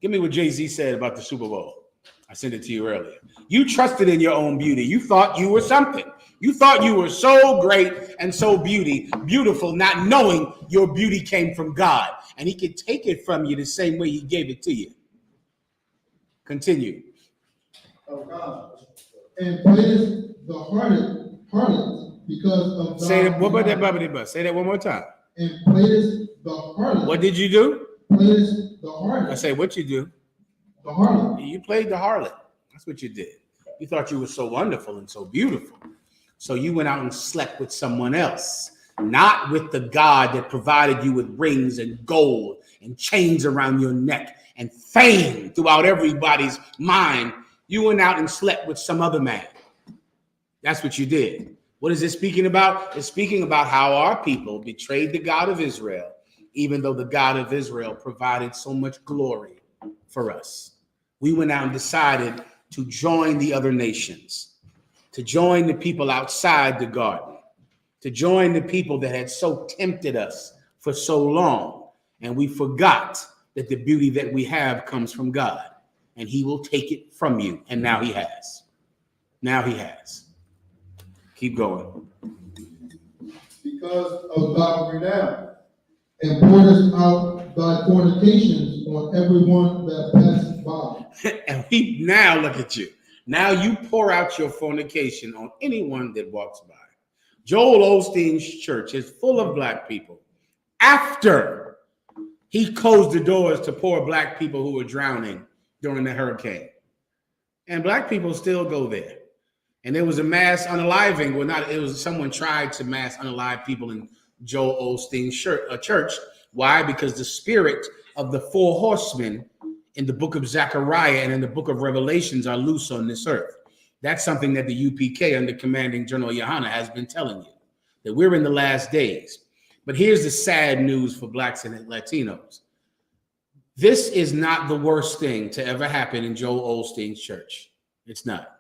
[SPEAKER 3] Give me what Jay-Z said about the Super Bowl. I sent it to you earlier. You trusted in your own beauty. You thought you were something. You thought you were so great and so beautiful, not knowing your beauty came from God. And he could take it from you the same way he gave it to you. Continue.
[SPEAKER 4] O God, and playest the harlot because of
[SPEAKER 3] Say that. What about that, Bubba? Say that one more time.
[SPEAKER 4] And playest the harlot.
[SPEAKER 3] What did you do?
[SPEAKER 4] Playest the harlot.
[SPEAKER 3] I say, what you do?
[SPEAKER 4] The harlot.
[SPEAKER 3] You played the harlot. That's what you did. You thought you were so wonderful and so beautiful. So you went out and slept with someone else, not with the God that provided you with rings and gold and chains around your neck and fame throughout everybody's mind. You went out and slept with some other man. That's what you did. What is it speaking about? It's speaking about how our people betrayed the God of Israel, even though the God of Israel provided so much glory for us. We went out and decided to join the other nations, to join the people outside the garden, to join the people that had so tempted us for so long. And we forgot that the beauty that we have comes from God, and he will take it from you. And now he has. Now he has. Keep going.
[SPEAKER 4] Because of thy renown and pourest out thy fornications on everyone that passeth by.
[SPEAKER 3] And we now look at you. Now you pour out your fornication on anyone that walks by. Joel Osteen's church is full of black people. After he closed the doors to poor black people who were drowning during the hurricane. And black people still go there. And there was a mass unaliving. Well, not, it was someone tried to mass unalive people in Joel Osteen's church. Why? Because the spirit of the four horsemen in the book of Zechariah and in the book of Revelations are loose on this earth. That's something that the U.P.K. under commanding General Yahanna has been telling you, that we're in the last days. But here's the sad news for blacks and Latinos. This is not the worst thing to ever happen in Joel Osteen's church. It's not.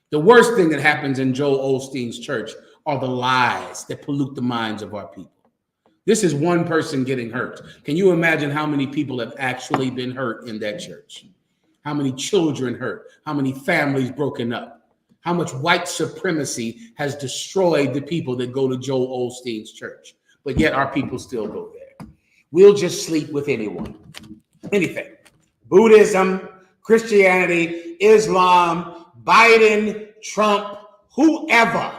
[SPEAKER 3] The worst thing that happens in Joel Osteen's church are the lies that pollute the minds of our people. This is one person getting hurt. Can you imagine how many people have actually been hurt in that church? How many children hurt? How many families broken up? How much white supremacy has destroyed the people that go to Joel Osteen's church? But yet our people still go there. We'll just sleep with anyone, anything. Buddhism, Christianity, Islam, Biden, Trump, whoever.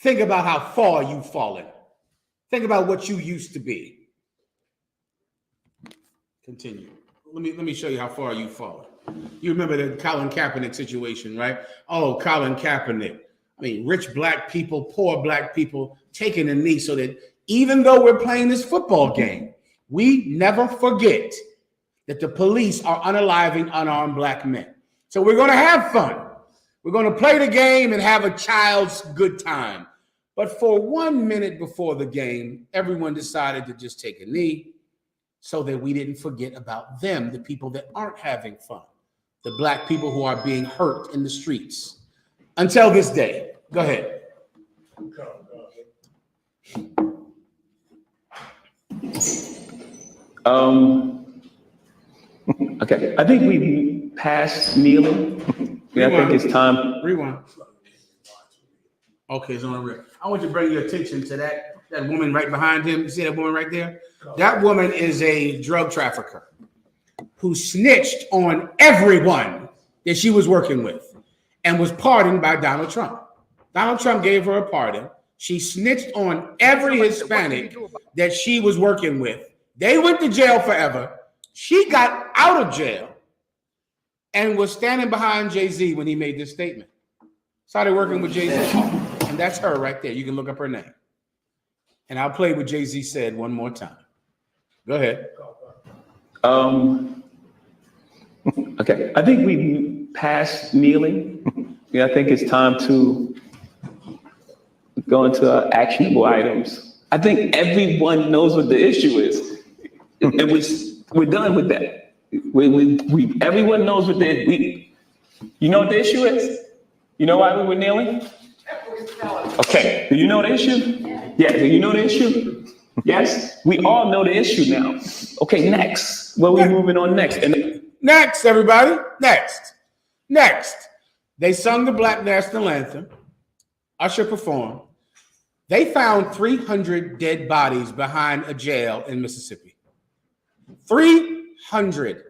[SPEAKER 3] Think about how far you've fallen. Think about what you used to be. Continue. Let me show you how far you've fallen. You remember the Colin Kaepernick situation, right? Oh, Colin Kaepernick. I mean, rich black people, poor black people taking a knee so that even though we're playing this football game, we never forget that the police are unaliving unarmed black men. So we're going to have fun. We're going to play the game and have a child's good time. But for 1 minute before the game, everyone decided to just take a knee so that we didn't forget about them, the people that aren't having fun, the black people who are being hurt in the streets. Until this day. Go ahead.
[SPEAKER 5] Okay, I think we passed kneeling. Yeah, I think it's time.
[SPEAKER 3] Rewind. Okay, it's on the real. I want you to bring your attention to that woman right behind him. You see that woman right there? That woman is a drug trafficker who snitched on everyone that she was working with and was pardoned by Donald Trump. Donald Trump gave her a pardon. She snitched on every Hispanic that she was working with. They went to jail forever. She got out of jail and was standing behind Jay-Z when he made this statement. Started working with Jay-Z. And that's her right there. You can look up her name. And I'll play what Jay-Z said one more time. Go ahead.
[SPEAKER 5] Okay, I think we passed kneeling. Yeah, I think it's time to go into actionable items. I think everyone knows what the issue is. And we're done with that. Everyone knows what you know what the issue is? You know why we were kneeling? Okay, do you know the issue? Yeah, do you know the issue? Yes, we all know the issue now. Okay, next. What are we moving on next?
[SPEAKER 3] Next, everybody. Next. They sung the Black National Anthem. Usher performed. They found 300 dead bodies behind a jail in Mississippi. 300.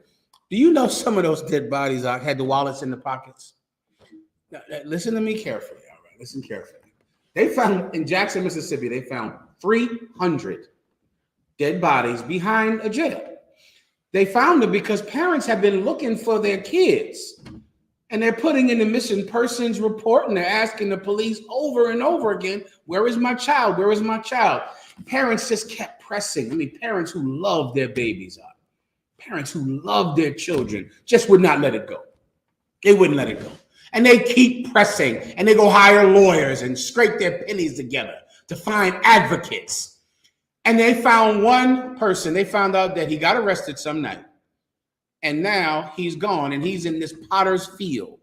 [SPEAKER 3] Do you know some of those dead bodies had the wallets in the pockets? Now, listen to me carefully, all right? Listen carefully. They found, in Jackson, Mississippi, they found 300 dead bodies behind a jail. They found them because parents have been looking for their kids. And they're putting in the missing persons report and they're asking the police over and over again, where is my child? Where is my child? Parents just kept pressing. I mean, parents who love their babies up. Parents who love their children just would not let it go. They wouldn't let it go. And they keep pressing and they go hire lawyers and scrape their pennies together to find advocates. And they found one person. They found out that he got arrested some night. And now he's gone and he's in this potter's field.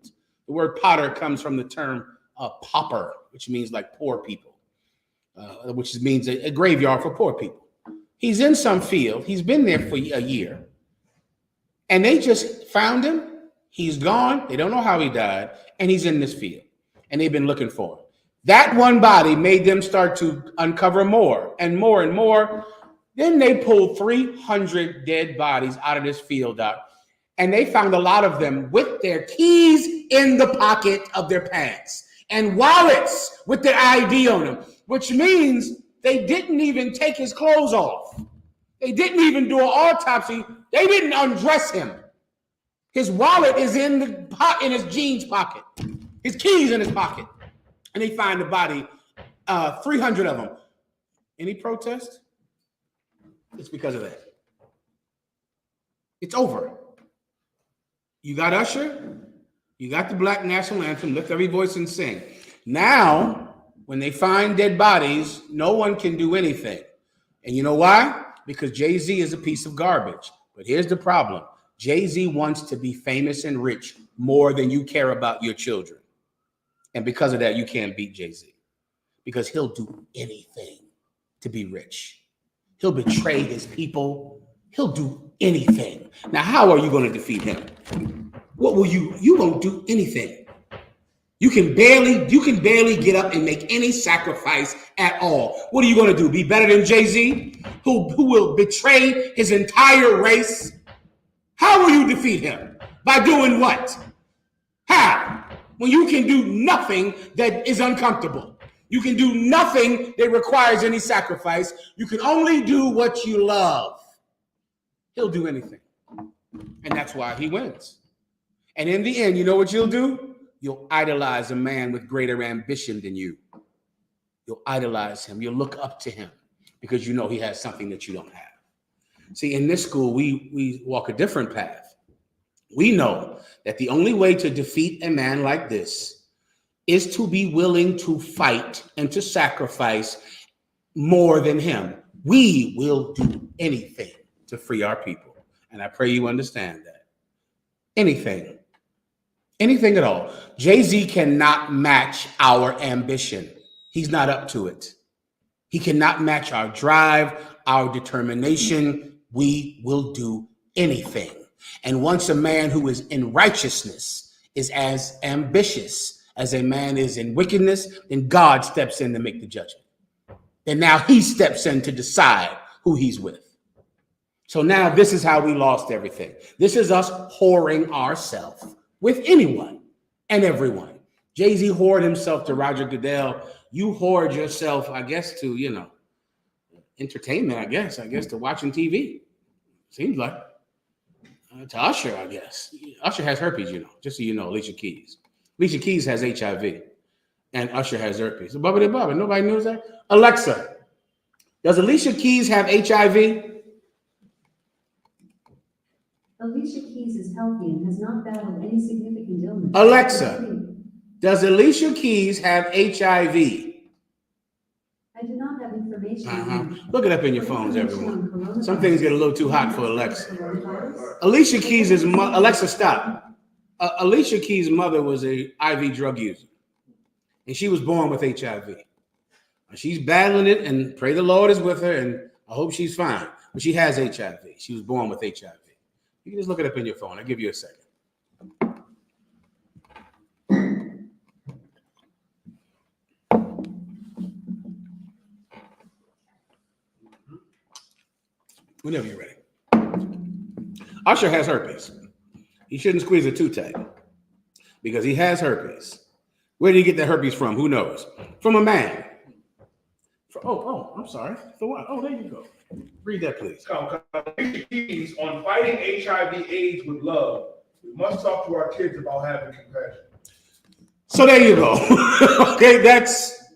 [SPEAKER 3] The word potter comes from the term pauper, which means like poor people, which means a graveyard for poor people. He's in some field. He's been there for a year. And they just found him. He's gone. They don't know how he died. And he's in this field. And they've been looking for him. That one body made them start to uncover more and more and more. Then they pulled 300 dead bodies out of this field, Doc. And they found a lot of them with their keys in the pocket of their pants and wallets with their ID on them, which means they didn't even take his clothes off. They didn't even do an autopsy. They didn't undress him. His wallet is in his jeans pocket. His keys in his pocket. And they find the body, 300 of them. Any protest? It's because of that. It's over. You got Usher. You got the Black National Anthem. Lift every voice and sing. Now, when they find dead bodies, no one can do anything. And you know why? Because Jay-Z is a piece of garbage. But here's the problem. Jay-Z wants to be famous and rich more than you care about your children. And because of that, you can't beat Jay-Z. Because he'll do anything to be rich. He'll betray his people. He'll do anything. Now, how are you going to defeat him? What will you won't do anything. You can barely get up and make any sacrifice at all. What are you going to do? Be better than Jay-Z, who will betray his entire race? How will you defeat him? By doing what? How? When you can do nothing that is uncomfortable. You can do nothing that requires any sacrifice. You can only do what you love. He'll do anything. And that's why he wins. And in the end, you know what you'll do? You'll idolize a man with greater ambition than you. You'll idolize him. You'll look up to him because you know he has something that you don't have. See, in this school, we walk a different path. We know that the only way to defeat a man like this is to be willing to fight and to sacrifice more than him. We will do anything to free our people. And I pray you understand that. Anything. Anything at all. Jay-Z cannot match our ambition. He's not up to it. He cannot match our drive, our determination. We will do anything. And once a man who is in righteousness is as ambitious as a man is in wickedness, then God steps in to make the judgment. And now he steps in to decide who he's with. So now this is how we lost everything. This is us whoring ourselves with anyone and everyone. Jay-Z whored himself to Roger Goodell. You whored yourself, I guess, to, entertainment, I guess to watching TV. Seems like. To Usher, I guess. Usher has herpes, just so you know, Alicia Keys. Alicia Keys has HIV, and Usher has herpes. Bubba, nobody knows that? Alexa, does Alicia Keys have HIV?
[SPEAKER 6] Alicia Keys is healthy and has not battled any significant illness.
[SPEAKER 3] Alexa, does Alicia Keys have HIV?
[SPEAKER 6] I do not have information.
[SPEAKER 3] Look it up in your phones, everyone. Some things get a little too hot for Alexa. Alicia Keys is Alexa, stop. Alicia Keys' mother was a IV drug user, and she was born with HIV. She's battling it, and pray the Lord is with her, and I hope she's fine. But she has HIV. She was born with HIV. You can just look it up in your phone. I'll give you a second. Whenever you're ready. Usher has herpes. He shouldn't squeeze it too tight because he has herpes. Where did he get the herpes from? Who knows? From a man. I'm sorry. For what? Oh, there you go. Read that, please.
[SPEAKER 2] Keys on fighting HIV/AIDS with love. We must talk to our kids about having compassion.
[SPEAKER 3] So there you go. Okay, that's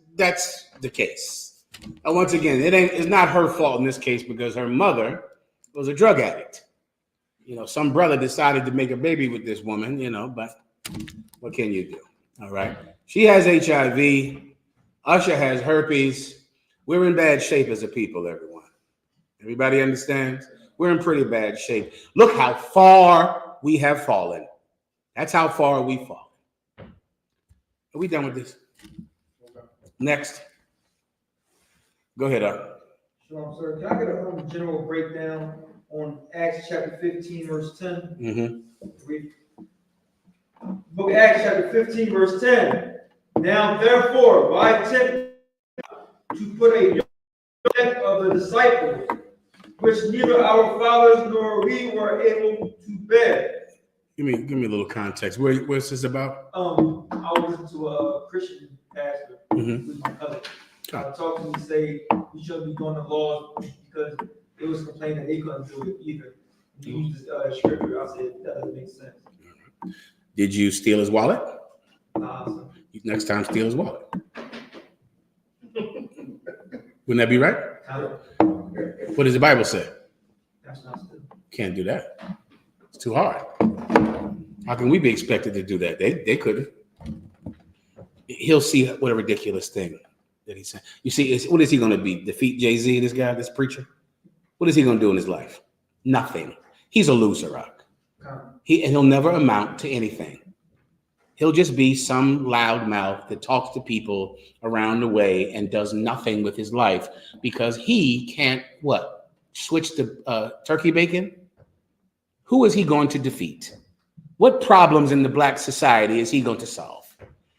[SPEAKER 3] the case. Once again, it's not her fault in this case because her mother was a drug addict. Some brother decided to make a baby with this woman, but what can you do? All right. She has HIV. Usher has herpes. We're in bad shape as a people, everyone. Everybody understands? We're in pretty bad shape. Look how far we have fallen. That's how far we've fallen. Are we done with this? Next. Go ahead,
[SPEAKER 7] Shalom, sir. Can I get a general breakdown on Acts chapter 15, verse 10? Book of Acts chapter 15, verse 10. Now therefore, by attempt to put a yoke of the disciples, which neither our fathers nor we were able to bear.
[SPEAKER 3] Give me a little context. Where's this about?
[SPEAKER 7] I was listening to a Christian pastor
[SPEAKER 3] Mhm.
[SPEAKER 7] with my cousin. Talked to me, say we shouldn't be doing the laws because they was complaining that they couldn't do it either. You use this scripture. I said that doesn't make sense.
[SPEAKER 3] Did you steal his wallet?
[SPEAKER 7] So,
[SPEAKER 3] Next time, steal his wallet. Wouldn't that be right? What does the Bible say?
[SPEAKER 7] that's not still.
[SPEAKER 3] Can't do that. It's too hard. How can we be expected to do that? They couldn't. He'll see what a ridiculous thing that he's saying. You see, what is he going to be? Defeat Jay-Z, this guy, this preacher? What is he going to do in his life? Nothing. He's a loser, Rock. He'll never amount to anything. He'll just be some loudmouth that talks to people around the way and does nothing with his life because he can't, what? Switch to turkey bacon? Who is he going to defeat? What problems in the black society is he going to solve?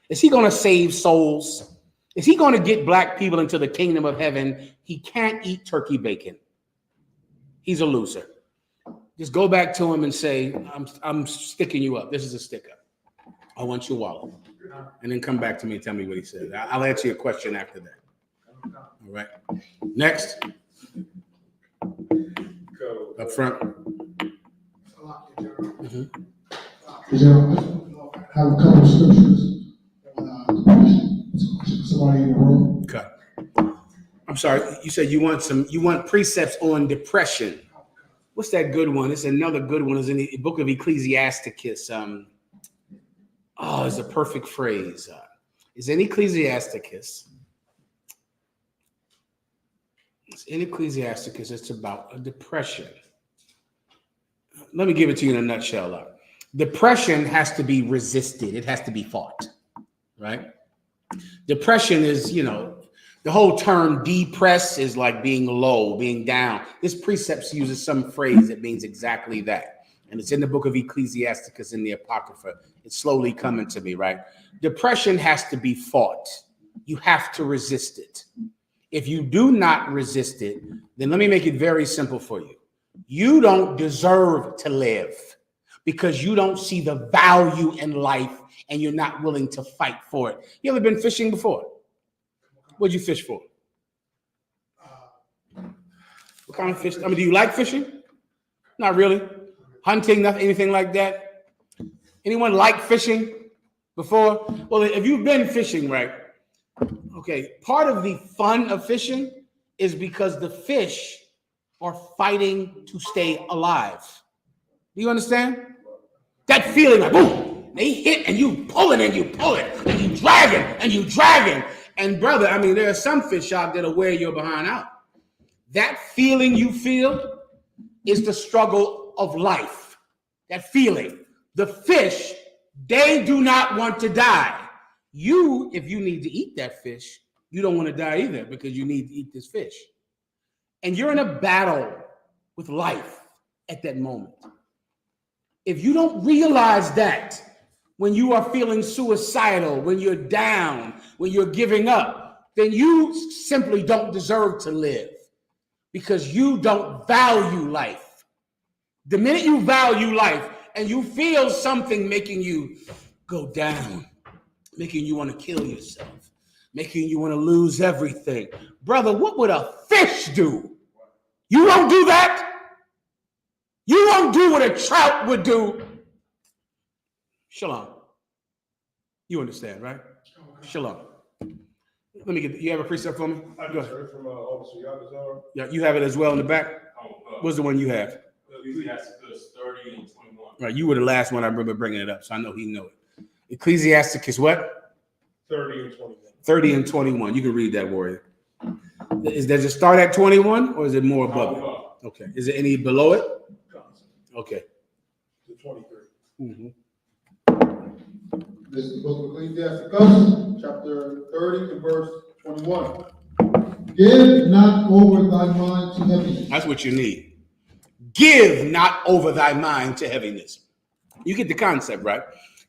[SPEAKER 3] Is he going to save souls? Is he going to get black people into the kingdom of heaven? He can't eat turkey bacon. He's a loser. Just go back to him and say, I'm sticking you up. This is a stick up. I want your wallet. And then come back to me and tell me what he said. I'll answer your question after that. All right. Next. Up front. Mm-hmm.
[SPEAKER 4] I have a couple of scriptures on somebody in the room.
[SPEAKER 3] Cut. I'm sorry. You said you want precepts on depression. What's that good one? It's another good one. It's in the book of Ecclesiasticus. It's a perfect phrase. It's in Ecclesiasticus. It's about a depression. Let me give it to you in a nutshell. Depression has to be resisted. It has to be fought, right? Depression is, the whole term depress is like being low, being down. This precept uses some phrase that means exactly that. And it's in the book of Ecclesiasticus in the Apocrypha. It's slowly coming to me, right? Depression has to be fought. You have to resist it. If you do not resist it, then let me make it very simple for you. You don't deserve to live because you don't see the value in life and you're not willing to fight for it. You ever been fishing before? What'd you fish for? What kind of fish? I mean, do you like fishing? Not really. Hunting, nothing, anything like that? Anyone like fishing before? Well, if you've been fishing, right? Okay, part of the fun of fishing is because the fish are fighting to stay alive. Do you understand? That feeling like, boom, they hit and you pulling and you pulling and you dragging and you dragging. And brother, I mean, there are some fish out that'll wear your behind out. That feeling you feel is the struggle of life. That feeling. The fish, they do not want to die. You, if you need to eat that fish, you don't want to die either because you need to eat this fish. And you're in a battle with life at that moment. If you don't realize that when you are feeling suicidal, when you're down, when you're giving up, then you simply don't deserve to live because you don't value life. The minute you value life and you feel something making you go down, making you want to kill yourself, making you want to lose everything. Brother, what would a fish do? You won't do that. You won't do what a trout would do. Shalom. You understand, right? Shalom. Let me get, you have a precept for me? Go ahead.
[SPEAKER 2] From Officer Yagazar.
[SPEAKER 3] Yeah, you have it as well in the back? What's the one you have?
[SPEAKER 8] Ecclesiasticus 30 and 21.
[SPEAKER 3] Right, you were the last one I remember bringing it up, so I know he know it. Ecclesiasticus what?
[SPEAKER 2] 30 and 21.
[SPEAKER 3] 30 and 21. You can read that, warrior. Does it start at 21 or is it more above it? Okay. Is it any below it? Okay.
[SPEAKER 2] To 23.
[SPEAKER 3] Mm-hmm.
[SPEAKER 4] This is the book of Ecclesiasticus, chapter 30 and verse 21. Give not over thy mind to heaviness.
[SPEAKER 3] That's what you need. Give not over thy mind to heaviness. You get the concept, right?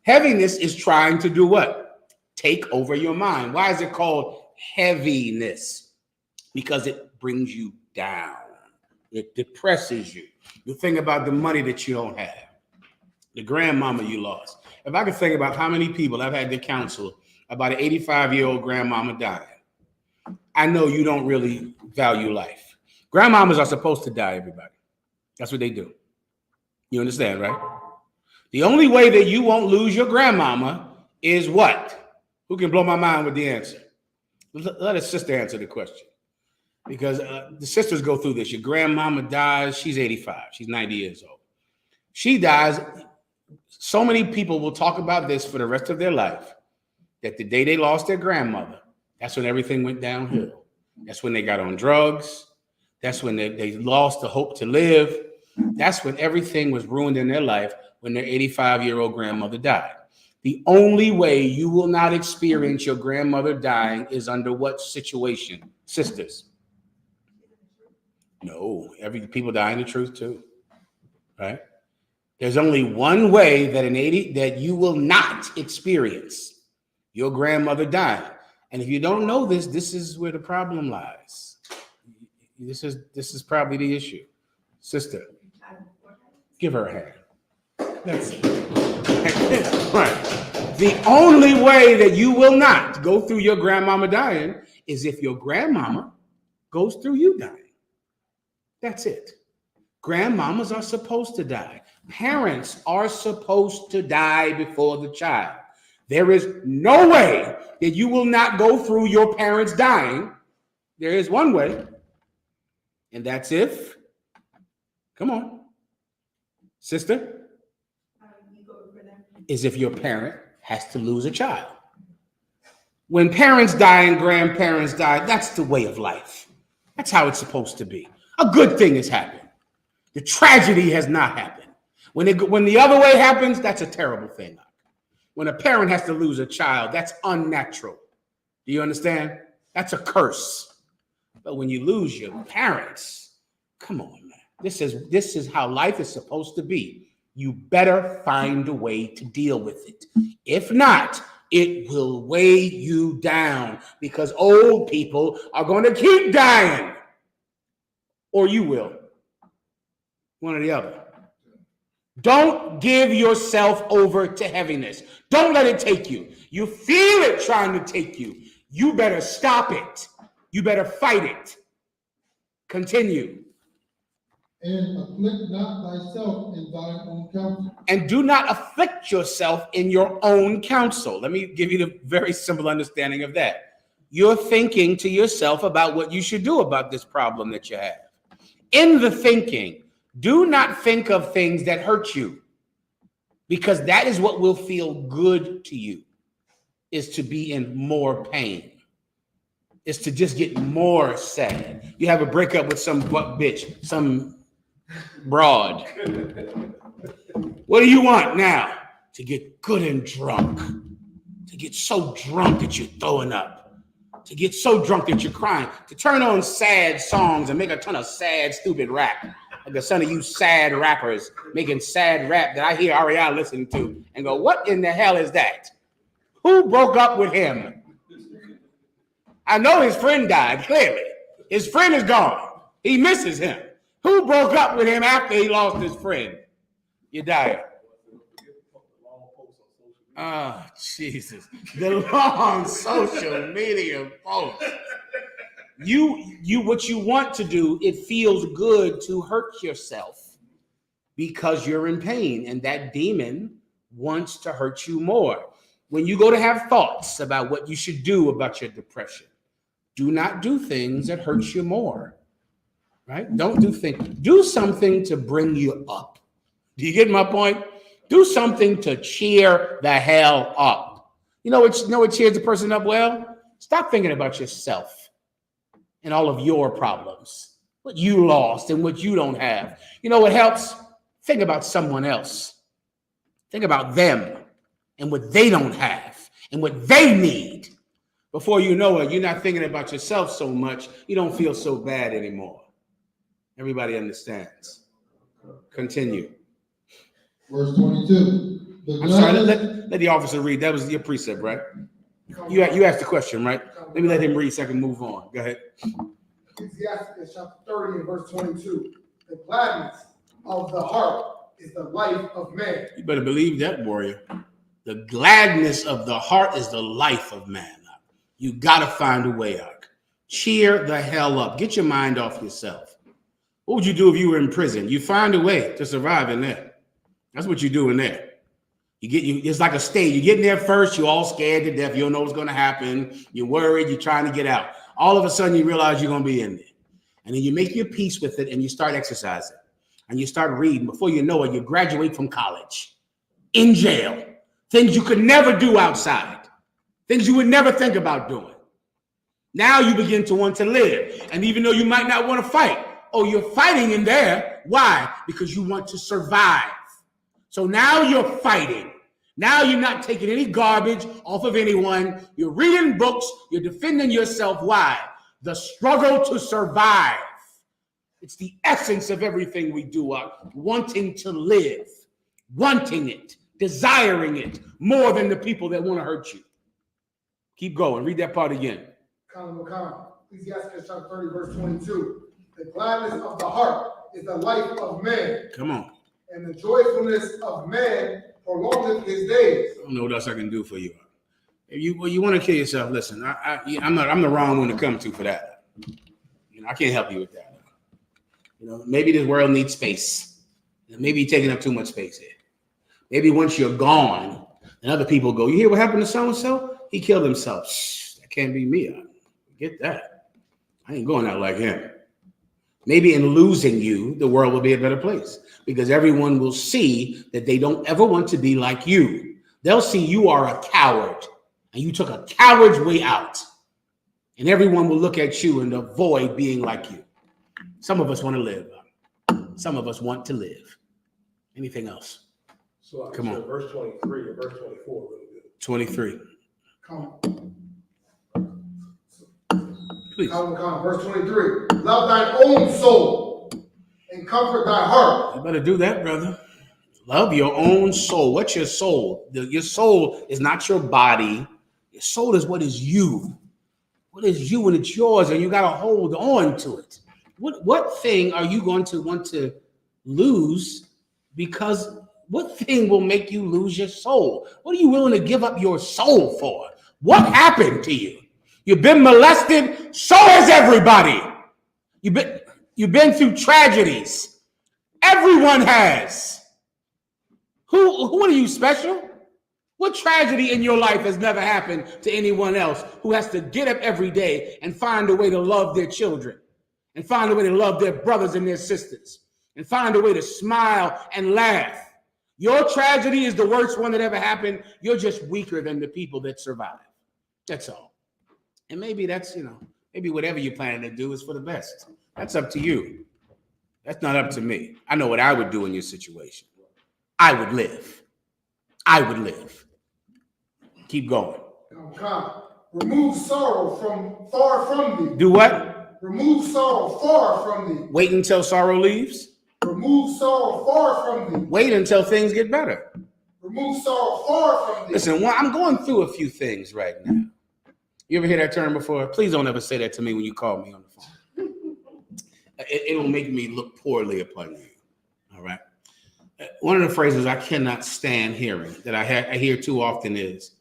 [SPEAKER 3] Heaviness is trying to do what? take over your mind. Why is it called heaviness? Because it brings you down. It depresses you. You think about the money that you don't have, the grandmama you lost. If I could think about how many people I've had to counsel about an 85-year-old grandmama dying, I know you don't really value life. Grandmamas are supposed to die, everybody. That's what they do. You understand, right? The only way that you won't lose your grandmama is what? Who can blow my mind with the answer? Let a sister answer the question. Because the sisters go through this. Your grandmama dies, she's 85, she's 90 years old. She dies. So many people will talk about this for the rest of their life, that the day they lost their grandmother, that's when everything went downhill. That's when they got on drugs. That's when they lost the hope to live. That's when everything was ruined in their life, when their 85-year-old grandmother died. The only way you will not experience your grandmother dying is under what situation? Sisters. No, people die in the truth too, right? There's only one way that you will not experience your grandmother dying. And if you don't know this, this is where the problem lies. This is probably the issue. Sister, give her a hand. That's it. Right. The only way that you will not go through your grandmama dying is if your grandmama goes through you dying. That's it. Grandmamas are supposed to die. Parents are supposed to die before the child. There is no way that you will not go through your parents dying. There is one way, and that's if, come on, sister, is if your parent has to lose a child. When parents die and grandparents die, that's the way of life. That's how it's supposed to be. A good thing has happened. The tragedy has not happened. When the other way happens, that's a terrible thing. When a parent has to lose a child, that's unnatural. Do you understand? That's a curse. But when you lose your parents, come on, man. This is how life is supposed to be. You better find a way to deal with it. If not, it will weigh you down, because old people are going to keep dying. Or you will. One or the other. Don't give yourself over to heaviness. Don't let it take you. You feel it trying to take you. You better stop it. You better fight it. Continue.
[SPEAKER 4] And afflict not thyself in thine own counsel.
[SPEAKER 3] And do not afflict yourself in your own counsel. Let me give you the very simple understanding of that. You're thinking to yourself about what you should do about this problem that you have. In the thinking, do not think of things that hurt you, because that is what will feel good to you, is to be in more pain, is to just get more sad. You have a breakup with some bitch, some broad. What do you want now? To get good and drunk, to get so drunk that you're throwing up, to get so drunk that you're crying, to turn on sad songs and make a ton of sad, stupid rap. Like the son of you sad rappers making sad rap that I hear Ariana listening to and go, what in the hell is that? Who broke up with him? I know his friend died, clearly. His friend is gone. He misses him. Who broke up with him after he lost his friend? You die. Oh, Jesus. The long social media posts. What you want to do, it feels good to hurt yourself because you're in pain, and that demon wants to hurt you more. When you go to have thoughts about what you should do about your depression, do not do things that hurt you more, right? Don't do things. Do something to bring you up. Do you get my point? Do something to cheer the hell up. You know what cheers a person up well? Stop thinking about yourself and all of your problems, what you lost and what you don't have. You know what helps? Think about someone else. Think about them and what they don't have and what they need. Before you know it, you're not thinking about yourself so much, you don't feel so bad anymore. Everybody understands. Continue.
[SPEAKER 4] Verse 22.
[SPEAKER 3] I'm sorry, let the officer read. That was your precept, right? You asked the question, right? Let me let him read so I can move on. Go ahead.
[SPEAKER 4] Ecclesiastes chapter 30 and verse 22. The gladness of the heart is the life of man.
[SPEAKER 3] You better believe that, warrior. The gladness of the heart is the life of man. You got to find a way out. Cheer the hell up. Get your mind off yourself. What would you do if you were in prison? You find a way to survive in there. That's what you do in there. It's like a stage. You get in there first, you're all scared to death. You don't know what's going to happen. You're worried. You're trying to get out. All of a sudden, you realize you're going to be in there. And then you make your peace with it and you start exercising. And you start reading. Before you know it, you graduate from college. In jail. Things you could never do outside. Things you would never think about doing. Now you begin to want to live. And even though you might not want to fight, you're fighting in there. Why? Because you want to survive. So now you're fighting. Now you're not taking any garbage off of anyone. You're reading books. You're defending yourself. Why? The struggle to survive. It's the essence of everything we do. Wanting to live. Wanting it. Desiring it. More than the people that want to hurt you. Keep going. Read that part again.
[SPEAKER 4] Ecclesiastes chapter 30 verse 22. The gladness of the heart is the life of man.
[SPEAKER 3] Come on.
[SPEAKER 4] And the joyfulness of man prolongeth his days.
[SPEAKER 3] I don't know what else I can do for you. If you want to kill yourself, listen. I'm the wrong one to come to for that. I can't help you with that. Maybe this world needs space. Maybe you're taking up too much space here. Maybe once you're gone, and other people go, you hear what happened to so and so? He killed himself. Shh, that can't be me. Get that. I ain't going out like him. Maybe in losing you, the world will be a better place because everyone will see that they don't ever want to be like you. They'll see you are a coward and you took a coward's way out. And everyone will look at you and avoid being like you. Some of us want to live. Some of us want to live. Anything else?
[SPEAKER 2] So
[SPEAKER 3] Come on.
[SPEAKER 2] Verse 23 and verse 24 really good.
[SPEAKER 3] 23.
[SPEAKER 4] Come.
[SPEAKER 3] Please.
[SPEAKER 4] Verse 23. Love thine own soul and comfort thy heart.
[SPEAKER 3] You better do that, brother. Love your own soul. What's your soul? Your soul is not your body. Your soul is what is you. What is you and it's yours, and you got to hold on to it. What thing are you going to want to lose? Because what thing will make you lose your soul? What are you willing to give up your soul for? What happened to you? You've been molested. So has everybody. You've been through tragedies. Everyone has. Who are you special? What tragedy in your life has never happened to anyone else who has to get up every day and find a way to love their children and find a way to love their brothers and their sisters and find a way to smile and laugh? Your tragedy is the worst one that ever happened. You're just weaker than the people that survived. That's all. And maybe that's, maybe whatever you're planning to do is for the best. That's up to you. That's not up to me. I know what I would do in your situation. I would live. I would live. Keep going.
[SPEAKER 4] Remove sorrow from far from thee.
[SPEAKER 3] Do what?
[SPEAKER 4] Remove sorrow far from thee.
[SPEAKER 3] Wait until sorrow leaves.
[SPEAKER 4] Remove sorrow far from thee.
[SPEAKER 3] Wait until things get better.
[SPEAKER 4] Remove sorrow far from thee.
[SPEAKER 3] Listen, I'm going through a few things right now. You ever hear that term before? Please don't ever say that to me when you call me on the phone. It'll make me look poorly upon you. All right. One of the phrases I cannot stand hearing that I hear too often is,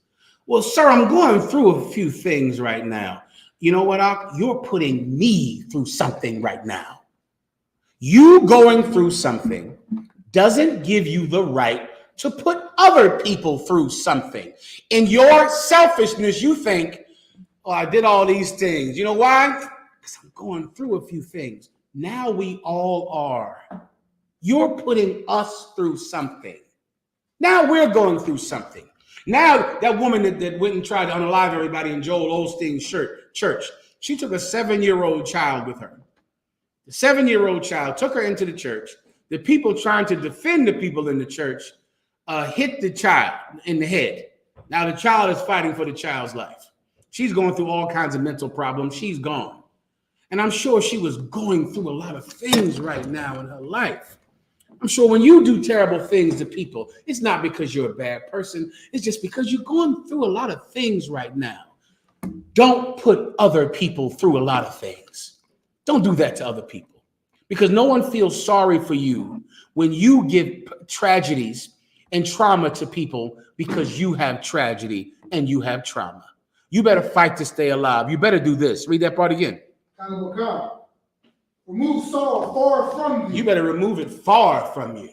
[SPEAKER 3] well, sir, I'm going through a few things right now. You know what, you're putting me through something right now. You going through something doesn't give you the right to put other people through something. In your selfishness, you think, oh, I did all these things. You know why? Because I'm going through a few things. Now we all are. You're putting us through something. Now we're going through something. Now that woman that went and tried to unalive everybody in Joel Osteen's church, she took a 7-year-old child with her. The 7-year-old child took her into the church. The people trying to defend the people in the church hit the child in the head. Now the child is fighting for the child's life. She's going through all kinds of mental problems. She's gone. And I'm sure she was going through a lot of things right now in her life. I'm sure when you do terrible things to people, it's not because you're a bad person. It's just because you're going through a lot of things right now. Don't put other people through a lot of things. Don't do that to other people, because no one feels sorry for you when you give tragedies and trauma to people because you have tragedy and you have trauma. You better fight to stay alive. You better do this. Read that part again.
[SPEAKER 4] Remove sorrow far from
[SPEAKER 3] You better remove it far from you.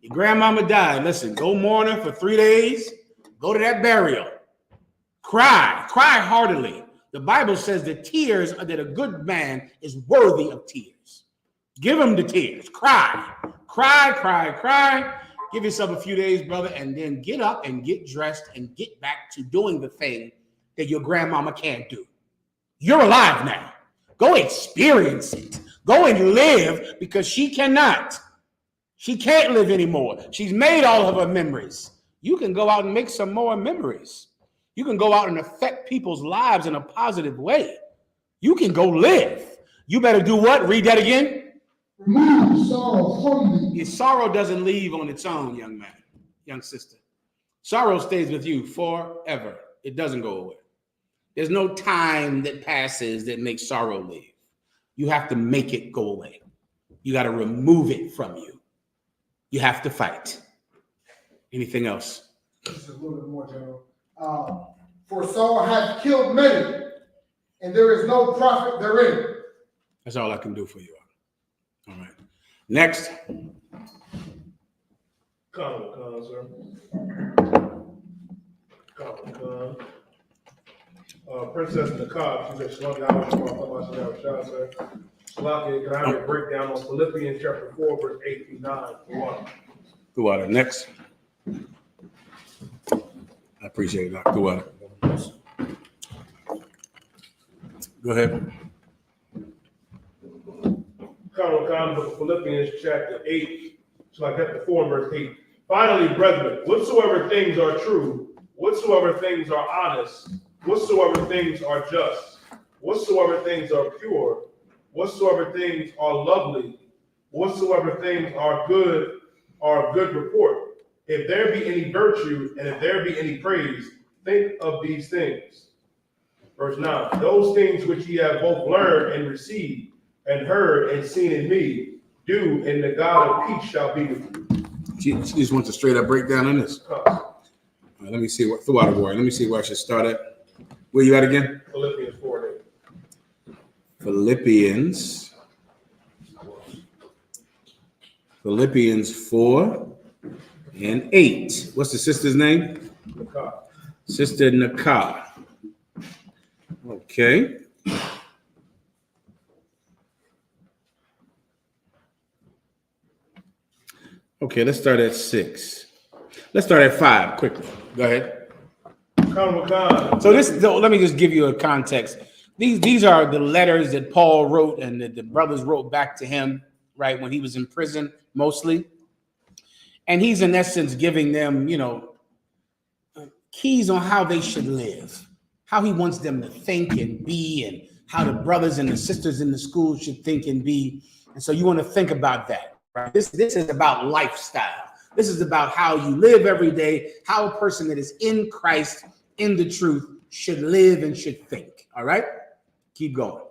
[SPEAKER 3] Your grandmama died. Listen, go mourn her for 3 days. Go to that burial. Cry heartily. The Bible says that that a good man is worthy of tears. Give him the tears. Cry. Give yourself a few days, brother, and then get up and get dressed and get back to doing the thing that your grandmama can't do. You're alive now. Go experience it. Go and live, because she cannot. She can't live anymore. She's made all of her memories. You can go out and make some more memories. You can go out and affect people's lives in a positive way. You can go live. You better do what? Read that again.
[SPEAKER 4] Remove sorrow from me.
[SPEAKER 3] Your sorrow doesn't leave on its own, young man, young sister. Sorrow stays with you forever. It doesn't go away. There's no time that passes that makes sorrow leave. You have to make it go away. You got to remove it from you. You have to fight. Anything else?
[SPEAKER 4] Just a little bit more, General. For Saul hath killed many, and there is no profit therein.
[SPEAKER 3] That's all I can do for you. All right. Next.
[SPEAKER 2] Come, sir. Come. Princess Nakab, she said, Shalom Yahweh, sir. Shalom, can I have a breakdown on Philippians chapter 4, verse 8 through 9?
[SPEAKER 3] The water. Next. I appreciate it, Dr. Water. Go ahead.
[SPEAKER 2] Book of Philippians chapter 8, chapter 4, verse 8. Finally, brethren, whatsoever things are true, whatsoever things are honest, whatsoever things are just, whatsoever things are pure, whatsoever things are lovely, whatsoever things are good report. If there be any virtue and if there be any praise, think of these things. Verse 9, those things which ye have both learned and received and heard and seen in me, do, and the God of peace shall be with you.
[SPEAKER 3] She just wants a straight up breakdown on this. All right, let me see what throughout the word. Let me see where I should start at. Where you at again?
[SPEAKER 2] Philippians 4 8.
[SPEAKER 3] Philippians 4 and 8. What's the sister's name?
[SPEAKER 2] Nakab.
[SPEAKER 3] Sister Nakab. Okay. Okay, let's start at 6. Let's start at 5 quickly. Go ahead. So let me just give you a context. These are the letters that Paul wrote and that the brothers wrote back to him, right, when he was in prison, mostly. And he's in essence giving them, keys on how they should live, how he wants them to think and be, and how the brothers and the sisters in the school should think and be. And so you want to think about that, right? This is about lifestyle. This is about how you live every day, how a person that is in Christ, in the truth, should live and should think. All right? Keep going.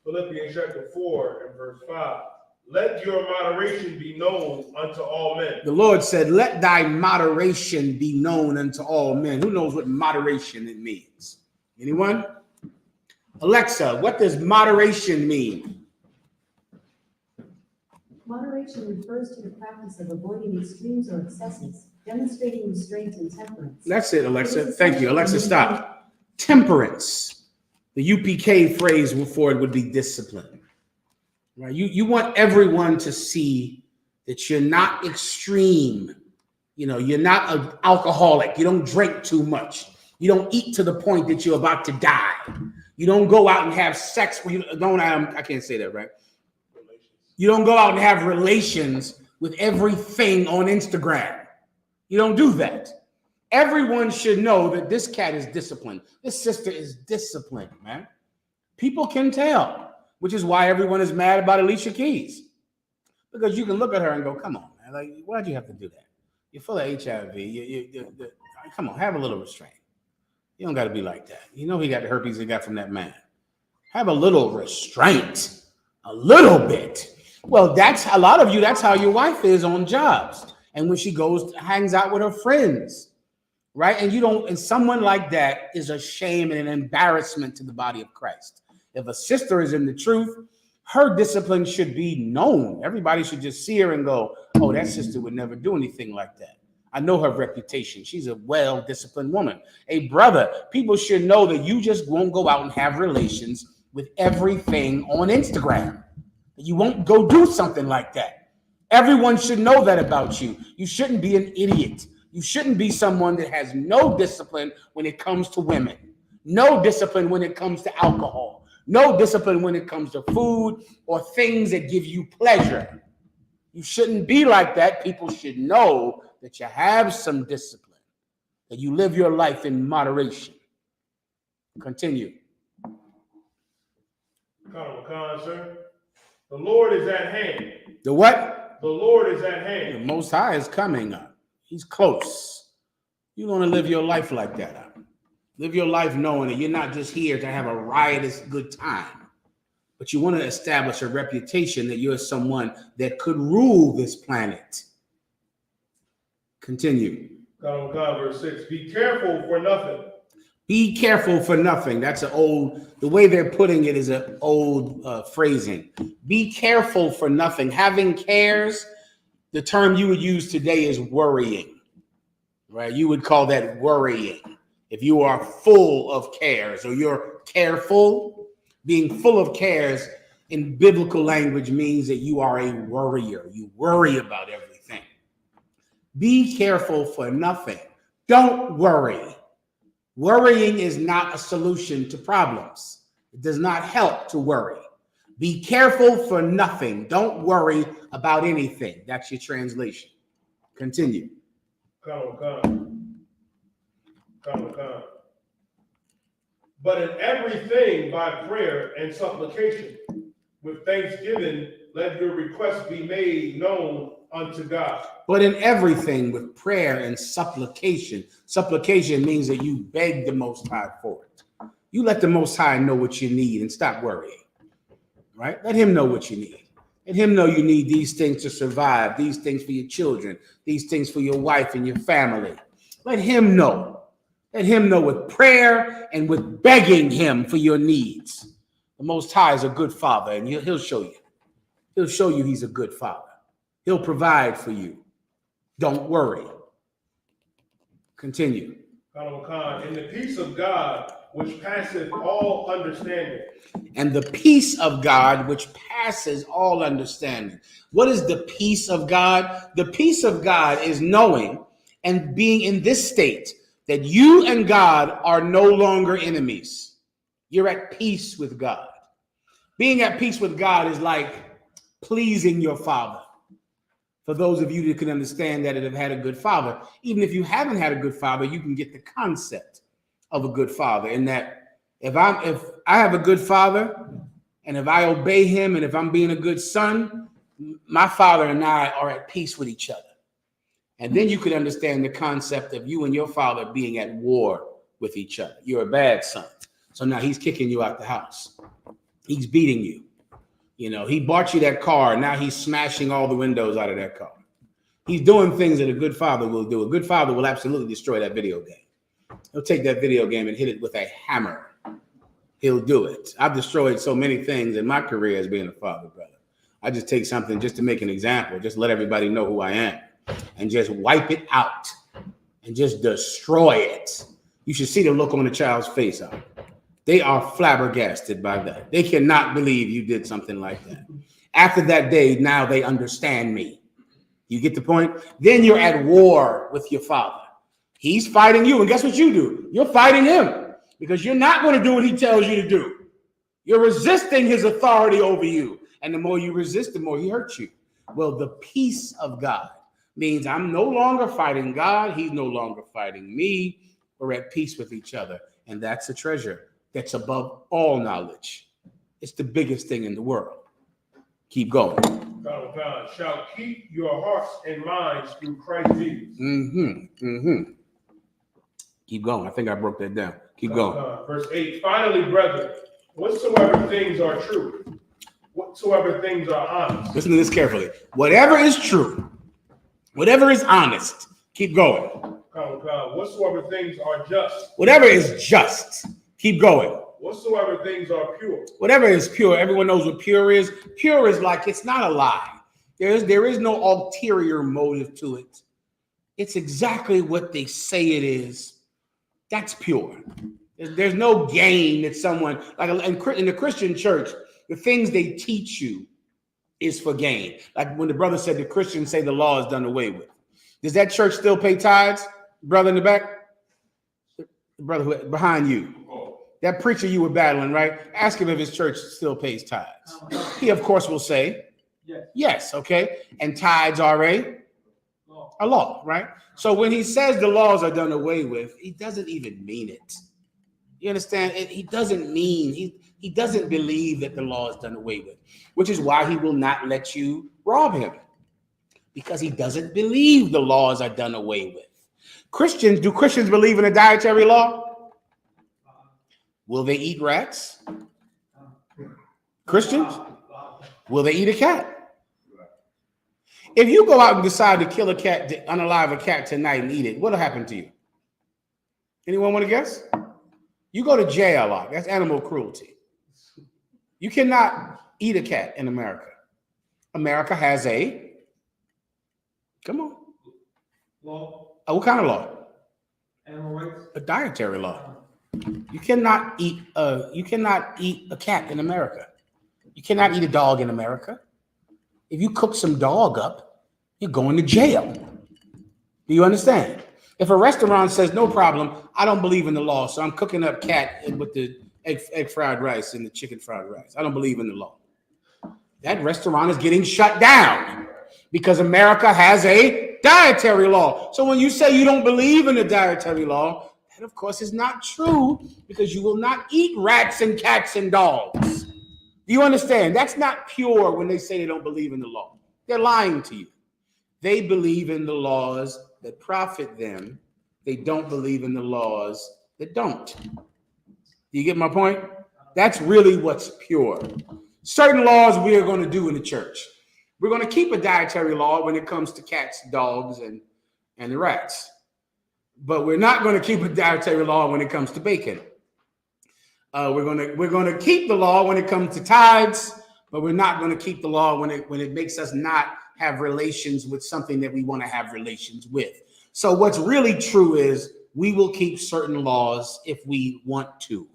[SPEAKER 2] Philippians chapter 4 and verse 5. Let your moderation be known unto all men.
[SPEAKER 3] The Lord said, let thy moderation be known unto all men. Who knows what moderation it means? Anyone? Alexa, what does moderation mean?
[SPEAKER 6] Moderation refers to the practice of avoiding extremes or excesses, demonstrating restraint and temperance.
[SPEAKER 3] That's it, Alexa. Thank you. Alexa, stop. Temperance. The U.P.K. phrase for it would be discipline. Right? You want everyone to see that you're not extreme. You're not an alcoholic. You don't drink too much. You don't eat to the point that you're about to die. You don't go out and have sex. I can't say that, right? You don't go out and have relations with everything on Instagram. You don't do that. Everyone should know that this cat is disciplined. This sister is disciplined, man. People can tell, which is why everyone is mad about Alicia Keys. Because you can look at her and go, come on, man, like, why'd you have to do that? You're full of HIV. Come on, have a little restraint. You don't got to be like that. You know he got the herpes he got from that man. Have a little restraint, a little bit. Well, that's a lot of you. That's how your wife is on jobs, and when she goes, hangs out with her friends, right? And you don't. And someone like that is a shame and an embarrassment to the body of Christ. If a sister is in the truth, her discipline should be known. Everybody should just see her and go, "Oh, that sister would never do anything like that. I know her reputation. She's a well-disciplined woman." A brother, people should know that you just won't go out and have relations with everything on Instagram. You won't go do something like that. Everyone should know that about you. You shouldn't be an idiot. You shouldn't be someone that has no discipline when it comes to women, no discipline when it comes to alcohol, no discipline when it comes to food or things that give you pleasure. You shouldn't be like that. People should know that you have some discipline, that you live your life in moderation. Continue.
[SPEAKER 2] Sir. The Lord is at hand.
[SPEAKER 3] The what?
[SPEAKER 2] The Lord is at
[SPEAKER 3] The
[SPEAKER 2] hand.
[SPEAKER 3] Most High is coming up. He's close. You want to live your life like that. Live your life knowing that you're not just here to have a riotous good time, but you want to establish a reputation that you're someone that could rule this planet. Continue.
[SPEAKER 2] Verse 6. Be careful for nothing.
[SPEAKER 3] Be careful for nothing. That's an old, the way they're putting it is an old phrasing. Be careful for nothing. Having cares, the term you would use today is worrying, right? You would call that worrying. If you are full of cares or you're careful, being full of cares in biblical language means that you are a worrier. You worry about everything. Be careful for nothing. Don't worry. Worrying is not a solution to problems. It does not help to worry. Be careful for nothing. Don't worry about anything. That's your translation. Continue.
[SPEAKER 2] But in everything by prayer and supplication, with thanksgiving, let your requests be made known unto God.
[SPEAKER 3] But in everything with prayer and supplication. Supplication means that you beg the Most High for it. You let the Most High know what you need and stop worrying, right? Let him know what you need. Let him know you need these things to survive, these things for your children, these things for your wife and your family. Let him know. Let him know with prayer and with begging him for your needs. The Most High is a good father, and he'll show you. He'll show you he's a good father. He'll provide for you. Don't worry. Continue.
[SPEAKER 2] And the peace of God, which passeth all understanding.
[SPEAKER 3] And the peace of God, which passes all understanding. What is the peace of God? The peace of God is knowing and being in this state that you and God are no longer enemies. You're at peace with God. Being at peace with God is like pleasing your Father. For those of you that can understand that and have had a good father, even if you haven't had a good father, you can get the concept of a good father. In that if I have a good father, and if I obey him, and if I'm being a good son, my father and I are at peace with each other. And then you could understand the concept of you and your father being at war with each other. You're a bad son, so now he's kicking you out the house. He's beating you. You know, he bought you that car. Now he's smashing all the windows out of that car. He's doing things that a good father will do. A good father will absolutely destroy that video game. He'll take that video game and hit it with a hammer. He'll do it. I've destroyed so many things in my career as being a father, brother. I just take something just to make an example, just let everybody know who I am, and just wipe it out and just destroy it. You should see the look on the child's face. They are flabbergasted by that. They cannot believe you did something like that. After that day, now they understand me. You get the point? Then you're at war with your father. He's fighting you, and guess what you do? You're fighting him because you're not going to do what he tells you to do. You're resisting his authority over you, and the more you resist, the more he hurts you. Well, the peace of God means I'm no longer fighting God. He's no longer fighting me. We're at peace with each other, and that's a treasure that's above all knowledge. It's the biggest thing in the world. Keep going.
[SPEAKER 2] God shall keep your hearts and minds through Christ Jesus.
[SPEAKER 3] Keep going. I think I broke that down. Keep going.
[SPEAKER 2] Verse 8, finally, brethren, whatsoever things are true, whatsoever things are honest.
[SPEAKER 3] Listen to this carefully. Whatever is true, whatever is honest, keep going.
[SPEAKER 2] Whatsoever things are just.
[SPEAKER 3] Whatever is just, keep going.
[SPEAKER 2] Whatsoever things are pure.
[SPEAKER 3] Whatever is pure, everyone knows what pure is. Pure is like it's not a lie. There is no ulterior motive to it. It's exactly what they say it is. That's pure. There's no gain that someone, like in the Christian church, the things they teach you is for gain. Like when the brother said the Christians say the law is done away with. Does that church still pay tithes? Brother in the back? The brother behind you. That preacher you were battling, right? Ask him if his church still pays tithes. He, of course, will say, yes, okay? And tithes are a law, right? So when he says the laws are done away with, he doesn't even mean it. You understand? He doesn't mean, he doesn't believe that the law is done away with, which is why he will not let you rob him, because he doesn't believe the laws are done away with. Do Christians believe in a dietary law? Will they eat rats? Christians? Will they eat a cat? If you go out and decide to kill a cat, to unalive a cat tonight and eat it, what'll happen to you? Anyone want to guess? You go to jail. That's animal cruelty. You cannot eat a cat in America. America has a, come on.
[SPEAKER 7] Law.
[SPEAKER 3] What kind of law?
[SPEAKER 7] Animal rights.
[SPEAKER 3] A dietary law. You cannot eat a cat in America. You cannot eat a dog in America. If you cook some dog up, you're going to jail. Do you understand? If a restaurant says, no problem, I don't believe in the law, so I'm cooking up cat with the egg fried rice and the chicken fried rice. I don't believe in the law. That restaurant is getting shut down because America has a dietary law. So when you say you don't believe in the dietary law, that of course is not true, because you will not eat rats and cats and dogs. Do you understand? That's not pure when they say they don't believe in the law. They're lying to you. They believe in the laws that profit them. They don't believe in the laws that don't. Do you get my point? That's really what's pure. Certain laws we are going to do in the church. We're going to keep a dietary law when it comes to cats, dogs, and the rats. But we're not going to keep a dietary law when it comes to bacon. We're going to keep the law when it comes to tithes, but we're not going to keep the law when it makes us not have relations with something that we want to have relations with. So what's really true is we will keep certain laws if we want to.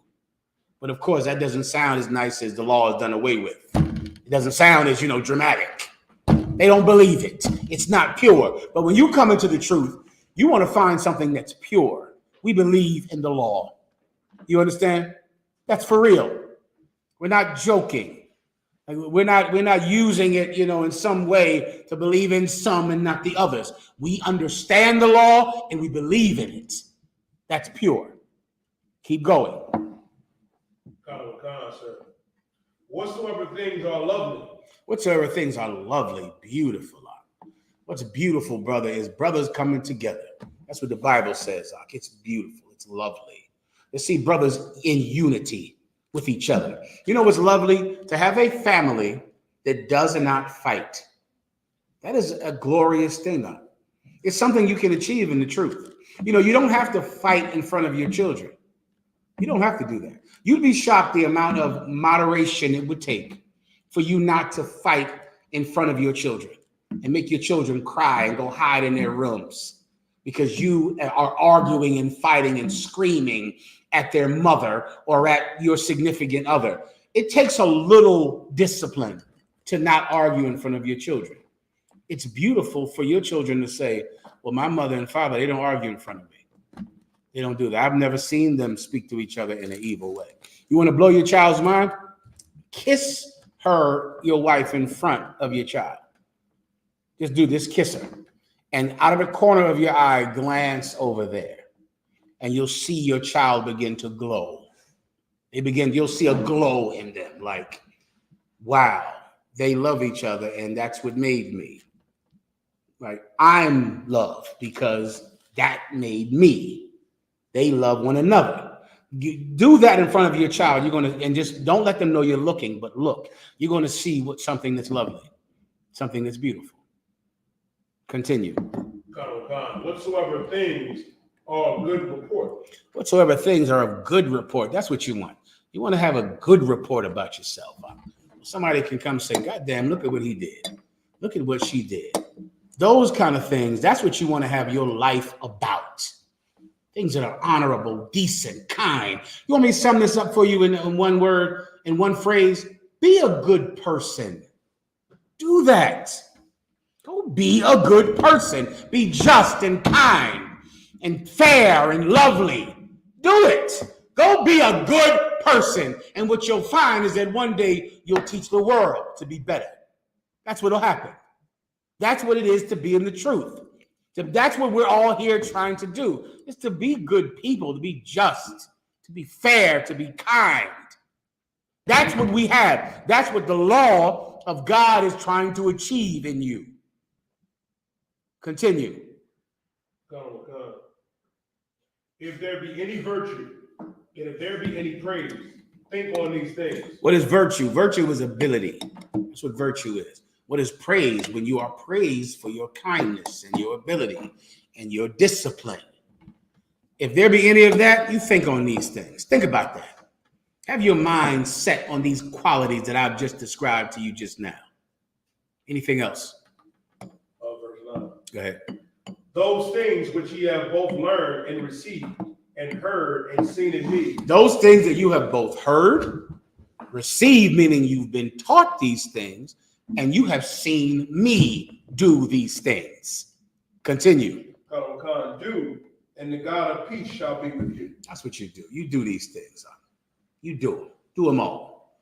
[SPEAKER 3] But of course, that doesn't sound as nice as the law is done away with. It doesn't sound as, dramatic. They don't believe it. It's not pure. But when you come into the truth, you want to find something that's pure. We believe in the law. You understand? That's for real. We're not joking. We're not using it, in some way to believe in some and not the others. We understand the law and we believe in it. That's pure. Keep going.
[SPEAKER 2] Sir. Whatsoever things are lovely.
[SPEAKER 3] Whatsoever things are lovely, beautiful. What's beautiful, brother, is brothers coming together. That's what the Bible says. It's beautiful. It's lovely. You see brothers in unity with each other. You know what's lovely? To have a family that does not fight. That is a glorious thing. It's something you can achieve in the truth. You don't have to fight in front of your children. You don't have to do that. You'd be shocked the amount of moderation it would take for you not to fight in front of your children and make your children cry and go hide in their rooms because you are arguing and fighting and screaming at their mother or at your significant other. It takes a little discipline to not argue in front of your children. It's beautiful for your children to say, well, my mother and father, they don't argue in front of me. They don't do that. I've never seen them speak to each other in an evil way. You want to blow your child's mind? Kiss your wife, in front of your child. Just do this, kiss her. And out of the corner of your eye, glance over there. And you'll see your child begin to glow. You'll see a glow in them, like, wow, They love each other, and that's what made me. Right? I'm love because that made me. They love one another. You do that in front of your child. You're going to, and just don't let them know you're looking, but look. You're going to see something that's lovely, something that's beautiful. Continue.
[SPEAKER 2] Whatsoever things are of good report.
[SPEAKER 3] Whatsoever things are of good report. That's what you want. You want to have a good report about yourself. Somebody can come say, God damn, look at what he did. Look at what she did. Those kind of things, that's what you want to have your life about. Things that are honorable, decent, kind. You want me to sum this up for you in one word, in one phrase? Be a good person. Do that. Go be a good person. Be just and kind and fair and lovely. Do it. Go be a good person. And what you'll find is that one day you'll teach the world to be better. That's what'll happen. That's what it is to be in the truth. That's what we're all here trying to do, is to be good people, to be just, to be fair, to be kind. That's what we have. That's what the law of God is trying to achieve in you. Continue.
[SPEAKER 2] Come. If there be any virtue, and if there be any praise, think on these things.
[SPEAKER 3] What is virtue? Virtue is ability. That's what virtue is. What is praise? When you are praised for your kindness and your ability and your discipline. If there be any of that, you think on these things. Think about that. Have your mind set on these qualities that I've just described to you just now. Anything else?
[SPEAKER 2] Verse 9.
[SPEAKER 3] Go ahead.
[SPEAKER 2] Those things which ye have both learned and received and heard and seen in me.
[SPEAKER 3] Those things that you have both heard, received, meaning you've been taught these things, and you have seen me do these things. Continue.
[SPEAKER 2] Come, do, and the God of peace shall be with you.
[SPEAKER 3] That's what you do. You do these things. You do them. Do them all.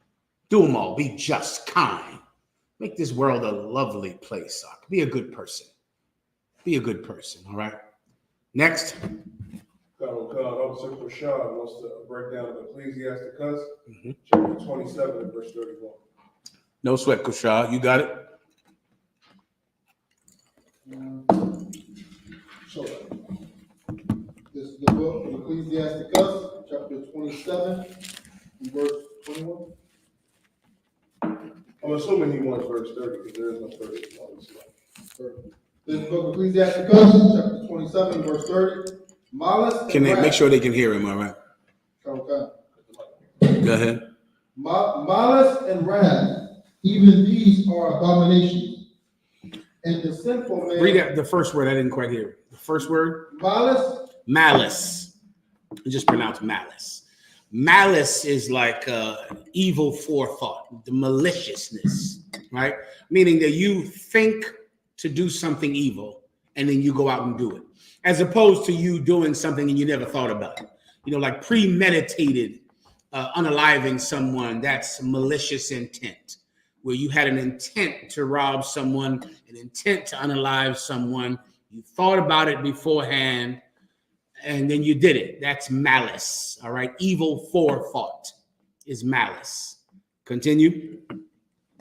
[SPEAKER 3] Do them all. Be just, kind. Make this world a lovely place. Be a good person. Be a good person. All right. Next.
[SPEAKER 2] Officer Rashad wants to break down the Ecclesiasticus, chapter 27 and verse 31.
[SPEAKER 3] No sweat, Kushal. You got it?
[SPEAKER 4] Sure. This is the book of Ecclesiasticus, chapter 27, and verse 21.
[SPEAKER 2] I'm assuming he wants verse 30 because there is no 30 on this slide.
[SPEAKER 4] This book of Ecclesiasticus, chapter 27, verse 30. Malice.
[SPEAKER 3] Can they make sure they can hear him? All right.
[SPEAKER 4] Okay.
[SPEAKER 3] Go ahead.
[SPEAKER 4] Malice and wrath, even these are abominations. And the sinful man.
[SPEAKER 3] Read that, the first word. I didn't quite hear it. The first word?
[SPEAKER 4] Malice.
[SPEAKER 3] Malice. You just pronounce malice. Malice is like evil forethought, the maliciousness, right? Meaning that you think to do something evil and then you go out and do it, as opposed to you doing something and you never thought about it. You know, like premeditated unaliving someone, that's malicious intent, where you had an intent to rob someone, an intent to unalive someone. You thought about it beforehand, and then you did it. That's malice, all right? Evil forethought is malice. Continue.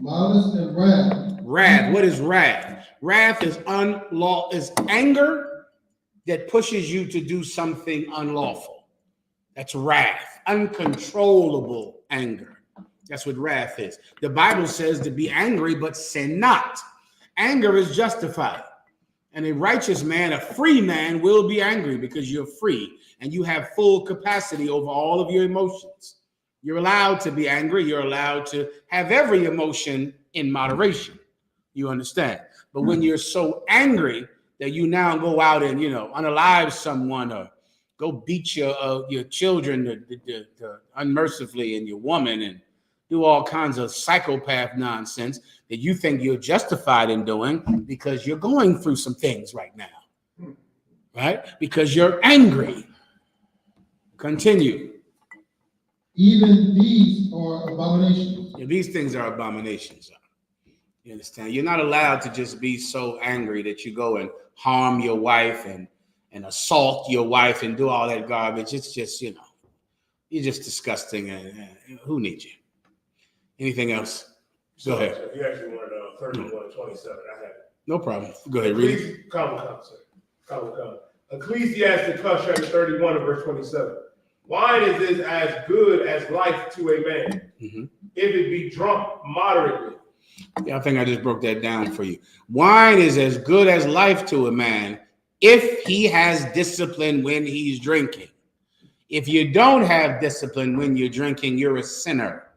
[SPEAKER 4] Malice and wrath.
[SPEAKER 3] Wrath. What is wrath? Wrath is is anger that pushes you to do something unlawful. That's wrath. Uncontrollable anger. That's what wrath is. The Bible says to be angry, but sin not. Anger is justified. And a righteous man, a free man, will be angry because you're free and you have full capacity over all of your emotions. You're allowed to be angry. You're allowed to have every emotion in moderation. You understand? But when you're so angry that you now go out and, unalive someone or go beat your children unmercifully and your woman and do all kinds of psychopath nonsense that you think you're justified in doing because you're going through some things right now, right? Because you're angry. Continue.
[SPEAKER 4] Even these are abominations.
[SPEAKER 3] Yeah, these things are abominations. You understand? You're not allowed to just be so angry that you go and harm your wife and assault your wife and do all that garbage. It's just, you're just disgusting. And who needs you? Anything else? Go ahead.
[SPEAKER 2] He actually wanted 31 and 27. I had it.
[SPEAKER 3] No problem. Go ahead, read it.
[SPEAKER 2] Ecclesiastes chapter 31 and verse 27. Wine is as good as life to a man, if it be drunk moderately.
[SPEAKER 3] Yeah, I think I just broke that down for you. Wine is as good as life to a man if he has discipline when he's drinking. If you don't have discipline when you're drinking, you're a sinner.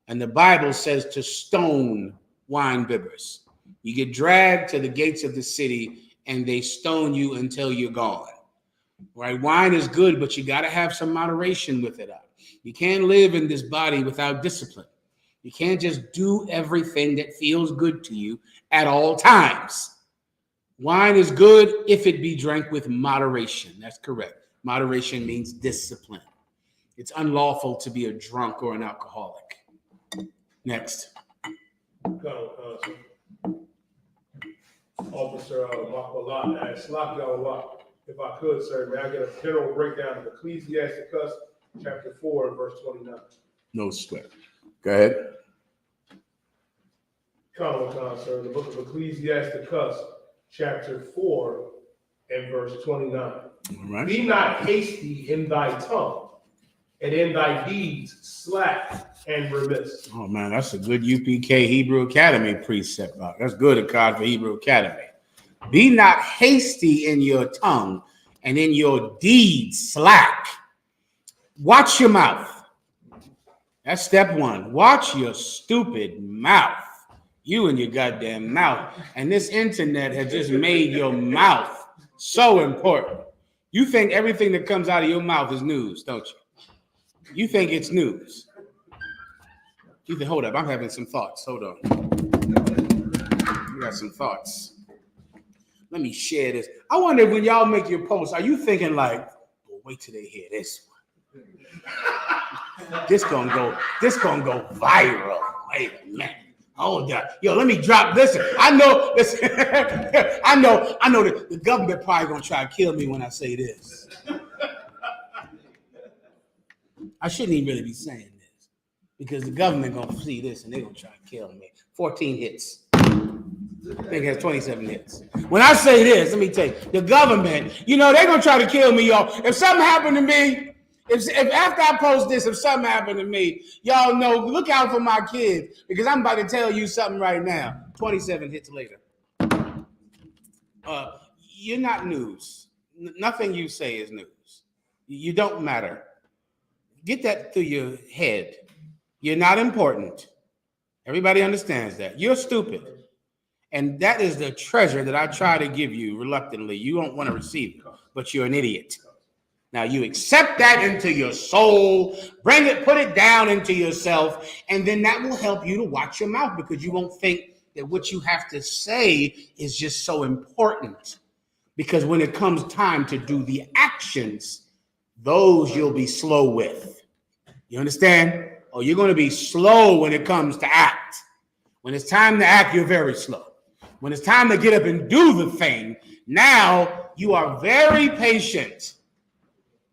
[SPEAKER 3] And the Bible says to stone wine bibbers. You get dragged to the gates of the city and they stone you until you're gone. Right? Wine is good, but you got to have some moderation with it. You can't live in this body without discipline. You can't just do everything that feels good to you at all times. Wine is good if it be drank with moderation. That's correct. Moderation means discipline. It's unlawful to be a drunk or an alcoholic. Next.
[SPEAKER 2] Officer Makalat asked, if I could, sir, may I get a general breakdown of Ecclesiastes chapter 4 and verse 29?
[SPEAKER 3] No sweat. Go ahead.
[SPEAKER 2] Sir, the book of Ecclesiastes chapter 4 and verse 29.
[SPEAKER 3] All right.
[SPEAKER 2] Be not hasty in thy tongue, and in thy deeds slack and remiss.
[SPEAKER 3] Oh man, that's a good UPK Hebrew Academy precept. That's good, a card for Hebrew Academy. Be not hasty in your tongue, and in your deeds slack. Watch your mouth. That's step one. Watch your stupid mouth. You and your goddamn mouth. And this internet has just made your mouth so important. You think everything that comes out of your mouth is news, don't you? You think it's news. You think, hold up, I'm having some thoughts. Hold on. I got some thoughts. Let me share this. I wonder if when y'all make your posts, are you thinking like, well, wait till they hear this one. This gonna go viral. Wait a minute. Hold up. Yo, let me drop this. I know that the government probably gonna try to kill me when I say this. I shouldn't even really be saying this because the government gonna see this and they're gonna try to kill me. 14 hits. I think it has 27 hits. When I say this, let me tell you, the government, they're gonna try to kill me, y'all. If something happened to me, if after I post this, if something happened to me, y'all know, look out for my kids because I'm about to tell you something right now. 27 hits later. You're not news. Nothing you say is news. You don't matter. Get that through your head. You're not important. Everybody understands that. You're stupid. And that is the treasure that I try to give you reluctantly. You don't want to receive it, but you're an idiot. Now you accept that into your soul, put it down into yourself, and then that will help you to watch your mouth because you won't think that what you have to say is just so important. Because when it comes time to do the actions, those you'll be slow with. You understand? Oh, you're going to be slow when it comes to act. When it's time to act, you're very slow. When it's time to get up and do the thing, now you are very patient.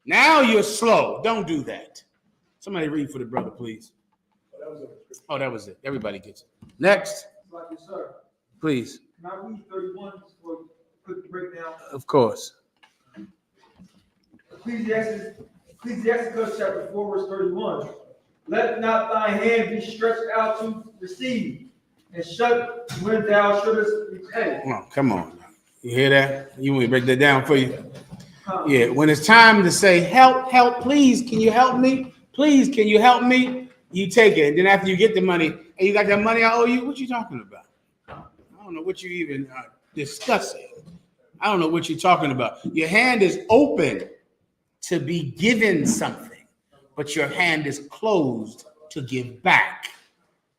[SPEAKER 3] Now you're slow. Don't do that. Somebody read for the brother, please. Oh, that was it. Everybody gets it. Next.
[SPEAKER 7] Sir,
[SPEAKER 3] Please.
[SPEAKER 7] can I read 31 for a quick breakdown?
[SPEAKER 3] Of course.
[SPEAKER 7] Ecclesiastes chapter 4, verse 31. Let not thy hand be stretched out to receive, and shut when thou shouldest repay.
[SPEAKER 3] Oh, come on. You hear that? You want me to break that down for you? Yeah, when it's time to say, help, please, can you help me? Please, can you help me? You take it. And then after you get the money, and you got that money I owe you, what you talking about? I don't know what you even discussing. I don't know what you're talking about. Your hand is open to be given something, but your hand is closed to give back,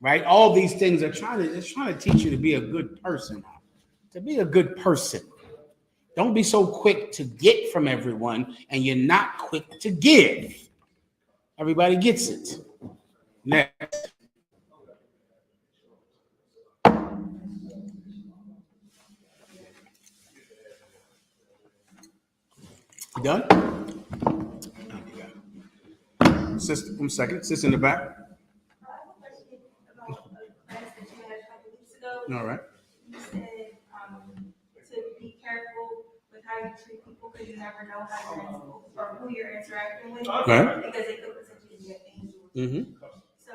[SPEAKER 3] right? All these things are trying to teach you to be a good person, to be a good person. Don't be so quick to get from everyone and you're not quick to give. Everybody gets it. Next. Done? Sister, 1 second. Sister in the back. All right.
[SPEAKER 9] You said to be careful with how you treat people because you never know how you're or who you're interacting with,
[SPEAKER 3] Right.
[SPEAKER 9] because they could potentially be an angel.
[SPEAKER 3] Mm-hmm.
[SPEAKER 9] So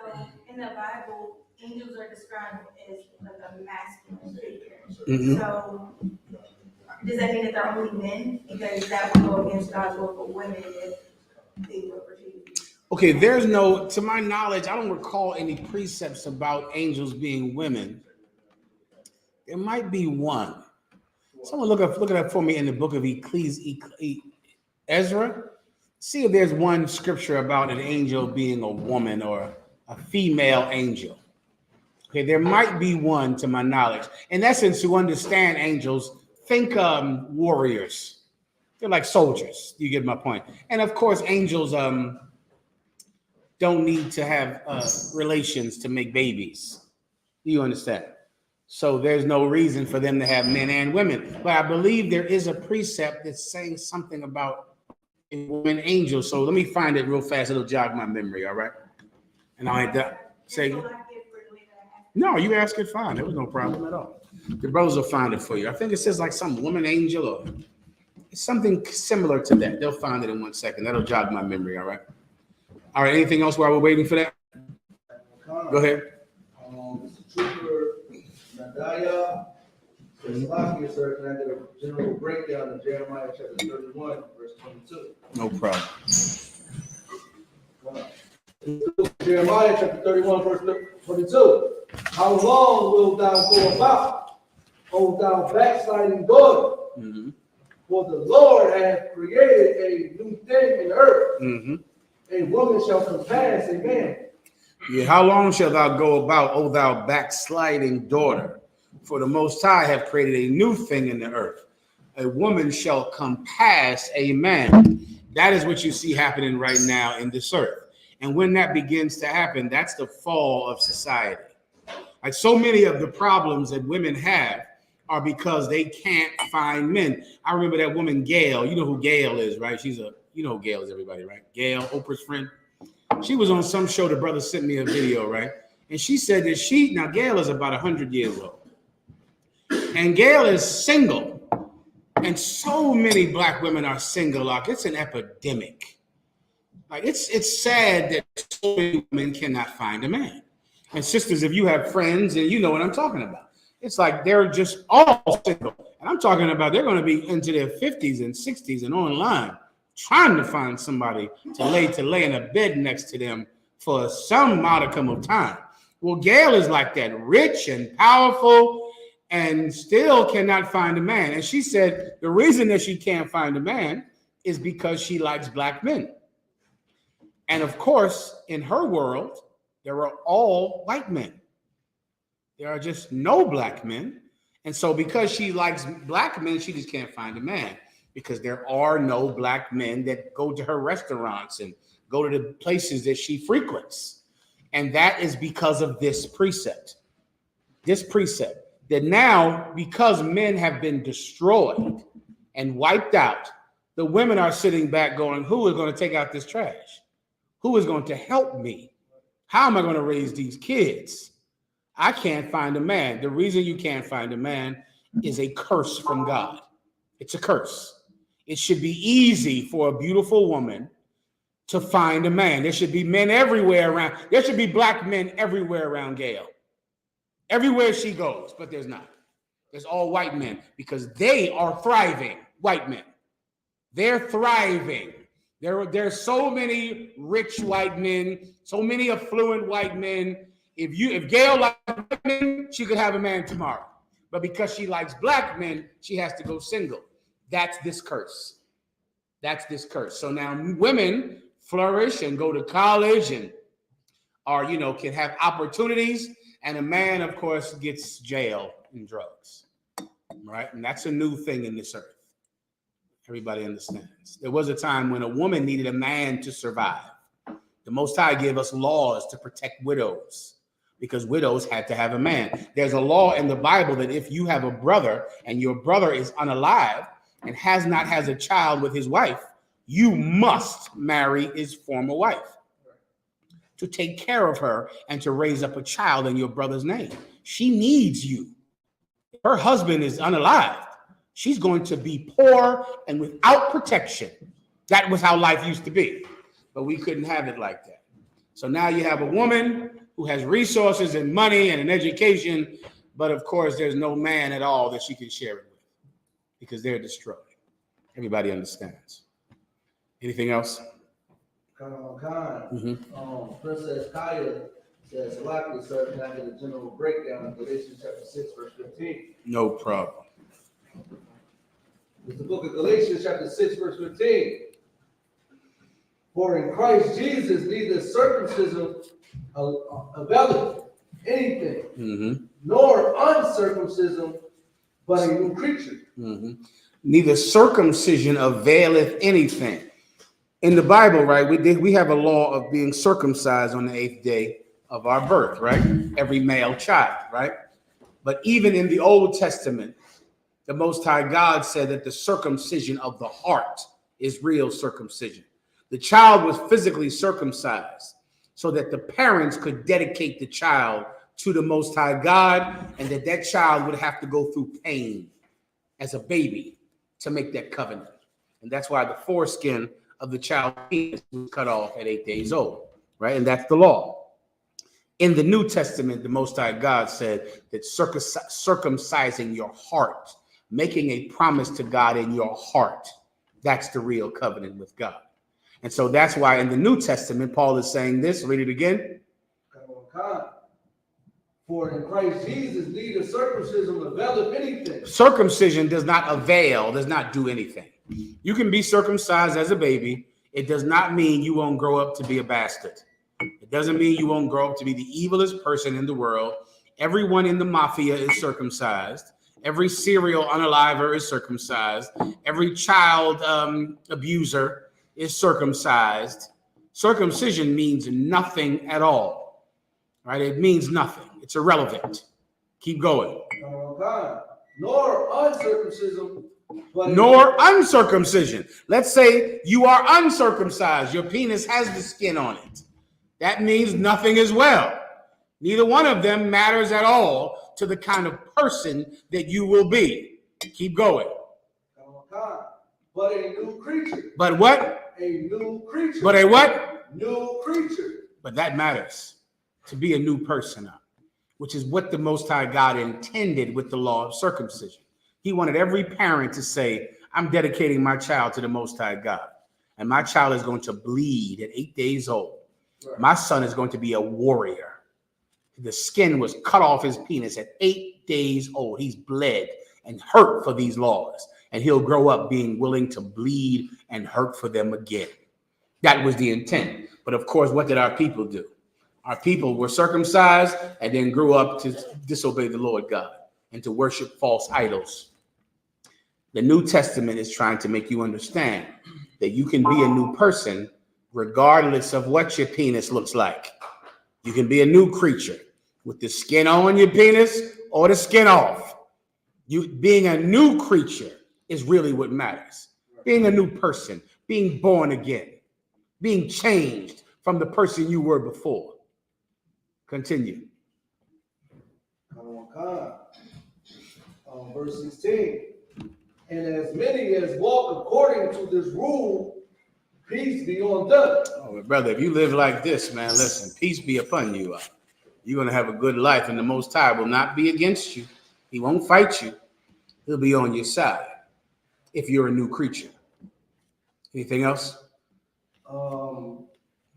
[SPEAKER 9] in the Bible, angels are described as like a masculine figure.
[SPEAKER 3] Mm-hmm.
[SPEAKER 9] So does that mean that they're only men? Because that would go against God's will for women if they were refused.
[SPEAKER 3] Okay, there's no, to my knowledge, I don't recall any precepts about angels being women. There might be one. Someone look it up for me in the book of Ezra. See if there's one scripture about an angel being a woman or a female angel. Okay, there might be one to my knowledge. In essence, to understand angels, think warriors. They're like soldiers. You get my point. And of course, angels don't need to have relations to make babies. Do you understand? So there's no reason for them to have men and women. But I believe there is a precept that's saying something about a woman angel. So let me find it real fast. It'll jog my memory, all right? And I'll have to say, no, you ask it fine. There was no problem at all. The brothers will find it for you. I think it says like some woman angel or something similar to that. They'll find it in 1 second. That'll jog my memory, all right? All right, anything else while we're waiting for that? Go ahead.
[SPEAKER 10] Trooper Nadaya, Isupk, sir, can I get a general breakdown of Jeremiah chapter 31, verse 22?
[SPEAKER 3] No problem.
[SPEAKER 10] Jeremiah chapter 31, verse 22. How long wilt thou go about, O thou backsliding daughter?
[SPEAKER 3] Mm-hmm.
[SPEAKER 10] For the Lord hath created a new thing in the earth.
[SPEAKER 3] Mm-hmm.
[SPEAKER 10] A woman shall compass a man.
[SPEAKER 3] Yeah, how long shall thou go about, O thou backsliding daughter? For the Most High have created a new thing in the earth. A woman shall compass a man. That is what you see happening right now in this earth. And when that begins to happen, that's the fall of society. Like so many of the problems that women have are because they can't find men. I remember that woman, Gail. You know who Gail is, right? You know who Gail is, everybody, right? Gail, Oprah's friend. She was on some show. The brother sent me a video, right? And she said that now Gail is about 100 years old. And Gail is single. And so many black women are single. Like it's an epidemic. Like it's sad that so many women cannot find a man. And sisters, if you have friends and you know what I'm talking about, it's like they're just all single. And I'm talking about they're going to be into their 50s and 60s and online trying to find somebody to lay in a bed next to them for some modicum of time. Well, Gail is like that, rich and powerful and still cannot find a man. And she said the reason that she can't find a man is because she likes black men. And of course, in her world, there are all white men. There are just no black men. And so because she likes black men, she just can't find a man because there are no black men that go to her restaurants and go to the places that she frequents. And that is because of this precept. This precept that now, because men have been destroyed and wiped out, the women are sitting back going, who is going to take out this trash? Who is going to help me? How am I going to raise these kids? I can't find a man. The reason you can't find a man is a curse from God. It's a curse. It should be easy for a beautiful woman to find a man. There should be men everywhere around. There should be black men everywhere around Gail. Everywhere she goes, but there's not. There's all white men because they are thriving, white men. They're thriving. There's so many rich white men, so many affluent white men. If Gail likes black men, she could have a man tomorrow. But because she likes black men, she has to go single. That's this curse. That's this curse. So now women flourish and go to college and can have opportunities. And a man, of course, gets jail and drugs. Right? And that's a new thing in this earth. Everybody understands. There was a time when a woman needed a man to survive. The Most High gave us laws to protect widows because widows had to have a man. There's a law in the Bible that if you have a brother and your brother is unalive and has a child with his wife, you must marry his former wife to take care of her and to raise up a child in your brother's name. She needs you. her husband is unalived, she's going to be poor and without protection. That was how life used to be, but we couldn't have it like that. So now you have a woman who has resources and money and an education, but of course there's no man at all that she can share it with because they're destroyed. Everybody understands. Anything else?
[SPEAKER 10] Princess Kaya says, "Luckily, sir, can I get a general breakdown of Galatians chapter 6, verse 15?"
[SPEAKER 3] No problem.
[SPEAKER 10] It's the book of Galatians chapter 6, verse 15. "For in Christ Jesus neither circumcision availeth anything, nor uncircumcision, but a new creature."
[SPEAKER 3] Neither circumcision availeth anything. In the Bible, right, we have a law of being circumcised on the 8th day of our birth, right? Every male child, right? But even in the Old Testament, the Most High God said that the circumcision of the heart is real circumcision. The child was physically circumcised so that the parents could dedicate the child to the Most High God, and that child would have to go through pain as a baby to make that covenant. And that's why the foreskin of the child's penis was cut off at 8 days old, right? And that's the law. In the New Testament, the Most High God said that circumcising your heart, making a promise to God in your heart, that's the real covenant with God. And so that's why in the New Testament, Paul is saying this. Read it again.
[SPEAKER 10] "For in Christ Jesus neither circumcision availeth anything."
[SPEAKER 3] Circumcision does not avail, does not do anything. You can be circumcised as a baby. It does not mean you won't grow up to be a bastard. It doesn't mean you won't grow up to be the evilest person in the world. Everyone in the mafia is circumcised. Every serial unaliver is circumcised. Every child abuser is circumcised. Circumcision means nothing at all, right? It means nothing. It's irrelevant. Keep going.
[SPEAKER 10] "Nor uncircumcision, but
[SPEAKER 3] Nor uncircumcision." Let's say you are uncircumcised. Your penis has the skin on it. That means nothing as well. Neither one of them matters at all to the kind of person that you will be. Keep going.
[SPEAKER 10] "But a new creature."
[SPEAKER 3] But what?
[SPEAKER 10] A new creature.
[SPEAKER 3] But a what?
[SPEAKER 10] New creature.
[SPEAKER 3] But that matters, to be a new person, which is what the Most High God intended with the law of circumcision. He wanted every parent to say, "I'm dedicating my child to the Most High God, and my child is going to bleed at 8 days old. Right. My son is going to be a warrior." The skin was cut off his penis at 8 days old. He's bled and hurt for these laws, and he'll grow up being willing to bleed and hurt for them again. That was the intent. But of course, what did our people do? Our people were circumcised and then grew up to disobey the Lord God and to worship false idols. The New Testament is trying to make you understand that you can be a new person regardless of what your penis looks like. You can be a new creature with the skin on your penis or the skin off. You being a new creature is really what matters. Being a new person, being born again, being changed from the person you were before. Continue.
[SPEAKER 10] Verse 16. "And as many as walk according to this rule, peace be on them."
[SPEAKER 3] Oh, brother, if you live like this, man, listen, peace be upon you. You're going to have a good life, and the Most High will not be against you. He won't fight you. He'll be on your side if you're a new creature. Anything else?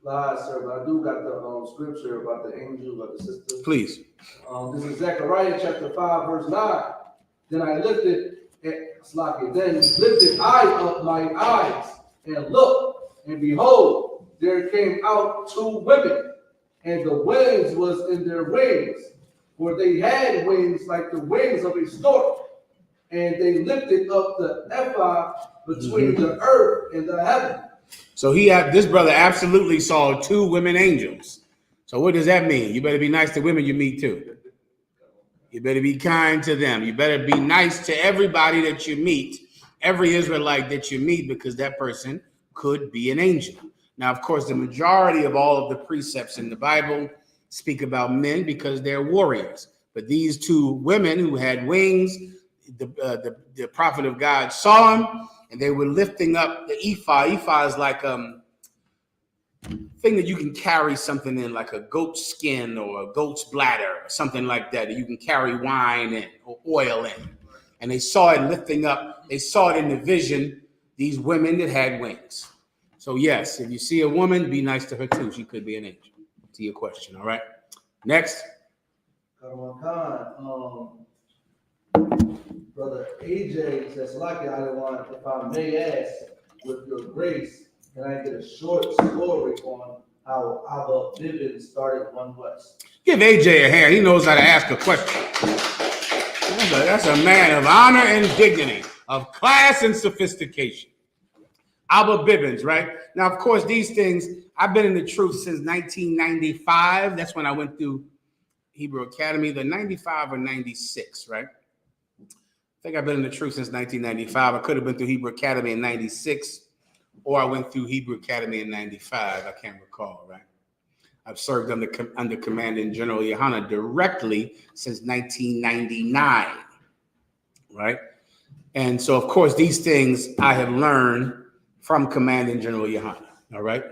[SPEAKER 10] Lies, sir, but I do got the scripture about the angel, about the sister.
[SPEAKER 3] Please.
[SPEAKER 10] This is Zechariah chapter 5, verse 9. Then lifted I up mine eyes and looked, and behold, there came out 2 women, and the wings was in their wings, for they had wings like the wings of a stork, and they lifted up the ephod between the earth and the heaven.
[SPEAKER 3] So this brother absolutely saw 2 women angels. So what does that mean? You better be nice to women you meet too. You better be kind to them. You better be nice to everybody that you meet, every Israelite that you meet, because that person could be an angel. Now, of course, the majority of all of the precepts in the Bible speak about men because they're warriors. But these two women who had wings, the prophet of God saw them, and they were lifting up the ephah. Ephah is like thing that you can carry something in, like a goat's skin or a goat's bladder or something like that you can carry wine in or oil in. And they saw it lifting up. They saw it in the vision, these women that had wings. So yes, if you see a woman, be nice to her too. She could be an angel. To your question, all right? Next.
[SPEAKER 10] Brother AJ says, lucky I don't want, if I may ask, with your grace, can I get a short story on how Abba Bivens started One West?
[SPEAKER 3] Give AJ a hand. He knows how to ask a question. That's a man of honor and dignity, of class and sophistication. Abba Bivens, right? Now, of course, these things, I've been in the truth since 1995. That's when I went through Hebrew Academy, the 95 or 96, right? I think I've been in the truth since 1995. I could have been through Hebrew Academy in 96, or I went through Hebrew Academy in 95. I can't recall, right? I've served under Commanding General Yahanna directly since 1999, right? And so, of course, these things I have learned from Commanding General Yahanna, all right?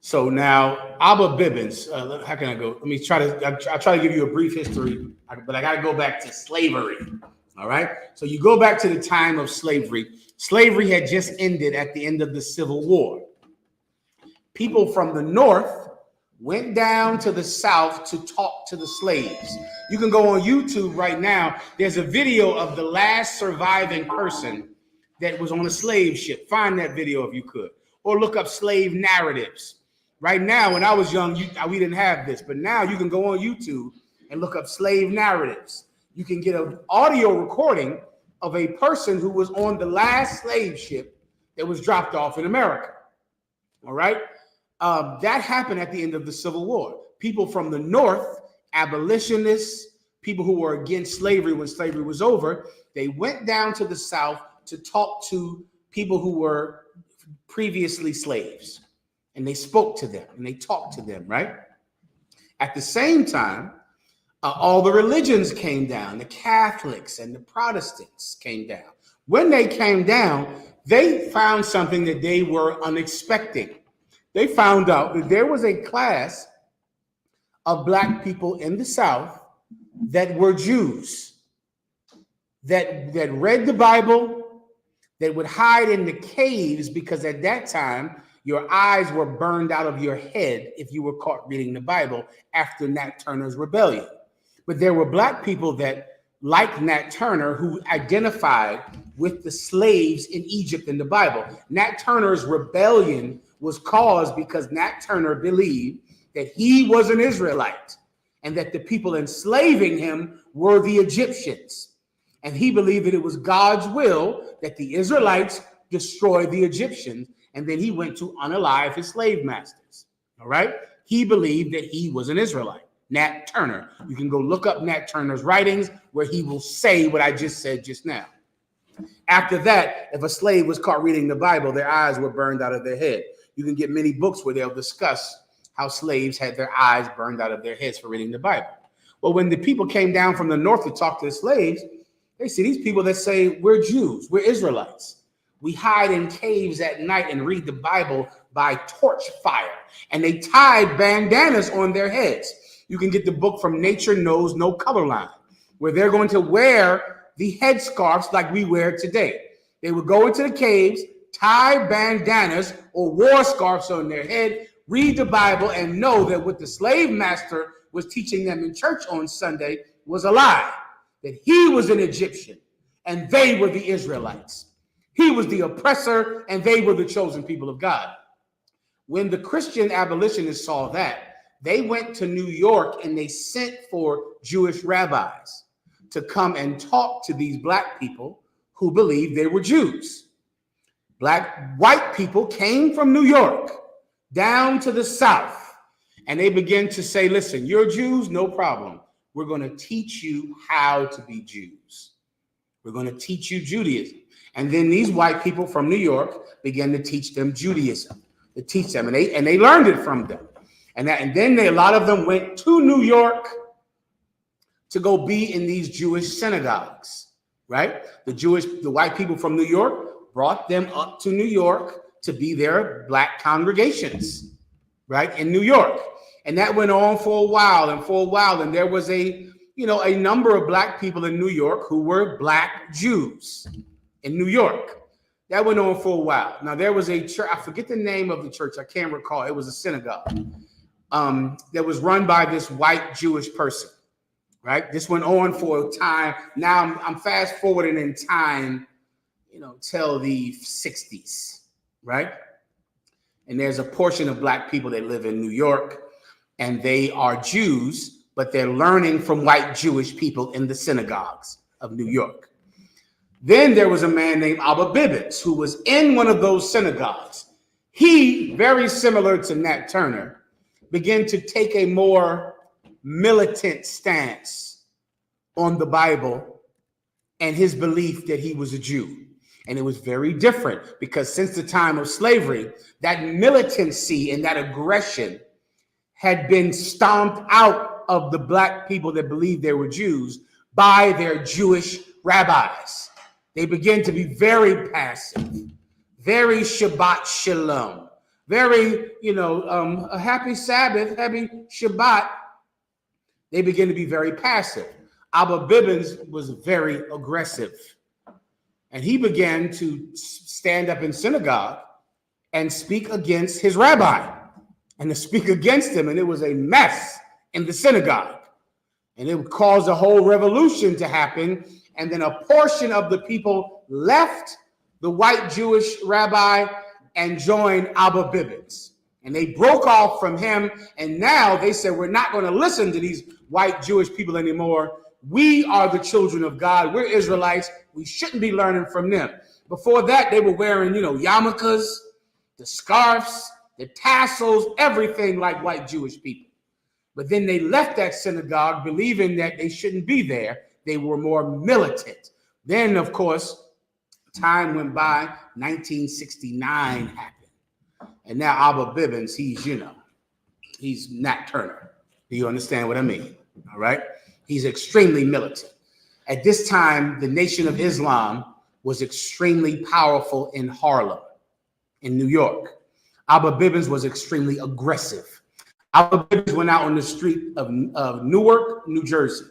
[SPEAKER 3] So now, Abba Bivens, how can I go? Let me I'll try to give you a brief history, but I got to go back to slavery, all right? So you go back to the time of slavery. Slavery had just ended at the end of the Civil War. People from the North went down to the South to talk to the slaves. You can go on YouTube right now. There's a video of the last surviving person that was on a slave ship. Find that video if you could. Or look up slave narratives. Right now, when I was young, we didn't have this. But now you can go on YouTube and look up slave narratives. You can get an audio recording of a person who was on the last slave ship that was dropped off in America. All right? That happened at the end of the Civil War. People from the North, abolitionists, people who were against slavery when slavery was over, they went down to the South to talk to people who were previously slaves. And they spoke to them and they talked to them, right? At the same time, all the religions came down. The Catholics and the Protestants came down. When they came down, they found something that they were unexpected. They found out that there was a class of Black people in the South that were Jews, that read the Bible, that would hide in the caves because at that time, your eyes were burned out of your head if you were caught reading the Bible after Nat Turner's rebellion. But there were Black people that, like Nat Turner, who identified with the slaves in Egypt in the Bible. Nat Turner's rebellion was caused because Nat Turner believed that he was an Israelite and that the people enslaving him were the Egyptians. And he believed that it was God's will that the Israelites destroy the Egyptians, and then he went to unalive his slave masters. All right? He believed that he was an Israelite. Nat Turner. You can go look up Nat Turner's writings where he will say what I just said just now. After that, if a slave was caught reading the Bible, their eyes were burned out of their head. You can get many books where they'll discuss how slaves had their eyes burned out of their heads for reading the Bible. Well, when the people came down from the North to talk to the slaves, they see these people that say, we're Jews, we're Israelites. We hide in caves at night and read the Bible by torch fire. And they tied bandanas on their heads. You can get the book From Nature Knows No Color Line, where they're going to wear the headscarves like we wear today. They would go into the caves, tie bandanas or war scarves on their head, read the Bible, and know that what the slave master was teaching them in church on Sunday was a lie, that he was an Egyptian and they were the Israelites. He was the oppressor and they were the chosen people of God. When the Christian abolitionists saw that, they went to New York and they sent for Jewish rabbis to come and talk to these Black people who believed they were Jews. White people came from New York down to the South, and they began to say, listen, you're Jews, no problem. We're going to teach you how to be Jews. We're going to teach you Judaism. And then these white people from New York began to teach them Judaism, to teach them, and they learned it from them. And then a lot of them went to New York to go be in these Jewish synagogues, right? The white people from New York brought them up to New York to be their black congregations, right, in New York. And that went on for a while, and there was a number of black people in New York who were black Jews in New York. That went on for a while. Now, there was a church, I forget the name of the church, I can't recall. It was a synagogue that was run by this white Jewish person, right? This went on for a time. Now, I'm fast forwarding in time, till the 60s, right? And there's a portion of black people that live in New York, and they are Jews, but they're learning from white Jewish people in the synagogues of New York. Then there was a man named Abba Bibbins who was in one of those synagogues. He, very similar to Nat Turner, began to take a more militant stance on the Bible and his belief that he was a Jew. And it was very different because since the time of slavery, that militancy and that aggression had been stomped out of the black people that believed they were Jews by their Jewish rabbis. They began to be very passive, very Shabbat Shalom, very, a happy Sabbath, happy Shabbat. They began to be very passive. Abba Bibbins was very aggressive. And he began to stand up in synagogue and speak against his rabbi and to speak against him. And it was a mess in the synagogue. And it would cause a whole revolution to happen. And then a portion of the people left the white Jewish rabbi and joined Abba Bibbins. And they broke off from him. And now they said, we're not going to listen to these white Jewish people anymore. We are the children of God. We're Israelites. We shouldn't be learning from them. Before that, they were wearing, yarmulkes, the scarves, the tassels, everything like white Jewish people. But then they left that synagogue believing that they shouldn't be there. They were more militant. Then, of course, time went by, 1969 happened. And now Abba Bibbins, he's Nat Turner. Do you understand what I mean? All right? He's extremely militant. At this time, the Nation of Islam was extremely powerful in Harlem, in New York. Abba Bibbins was extremely aggressive. Abba Bibbins went out on the street of Newark, New Jersey.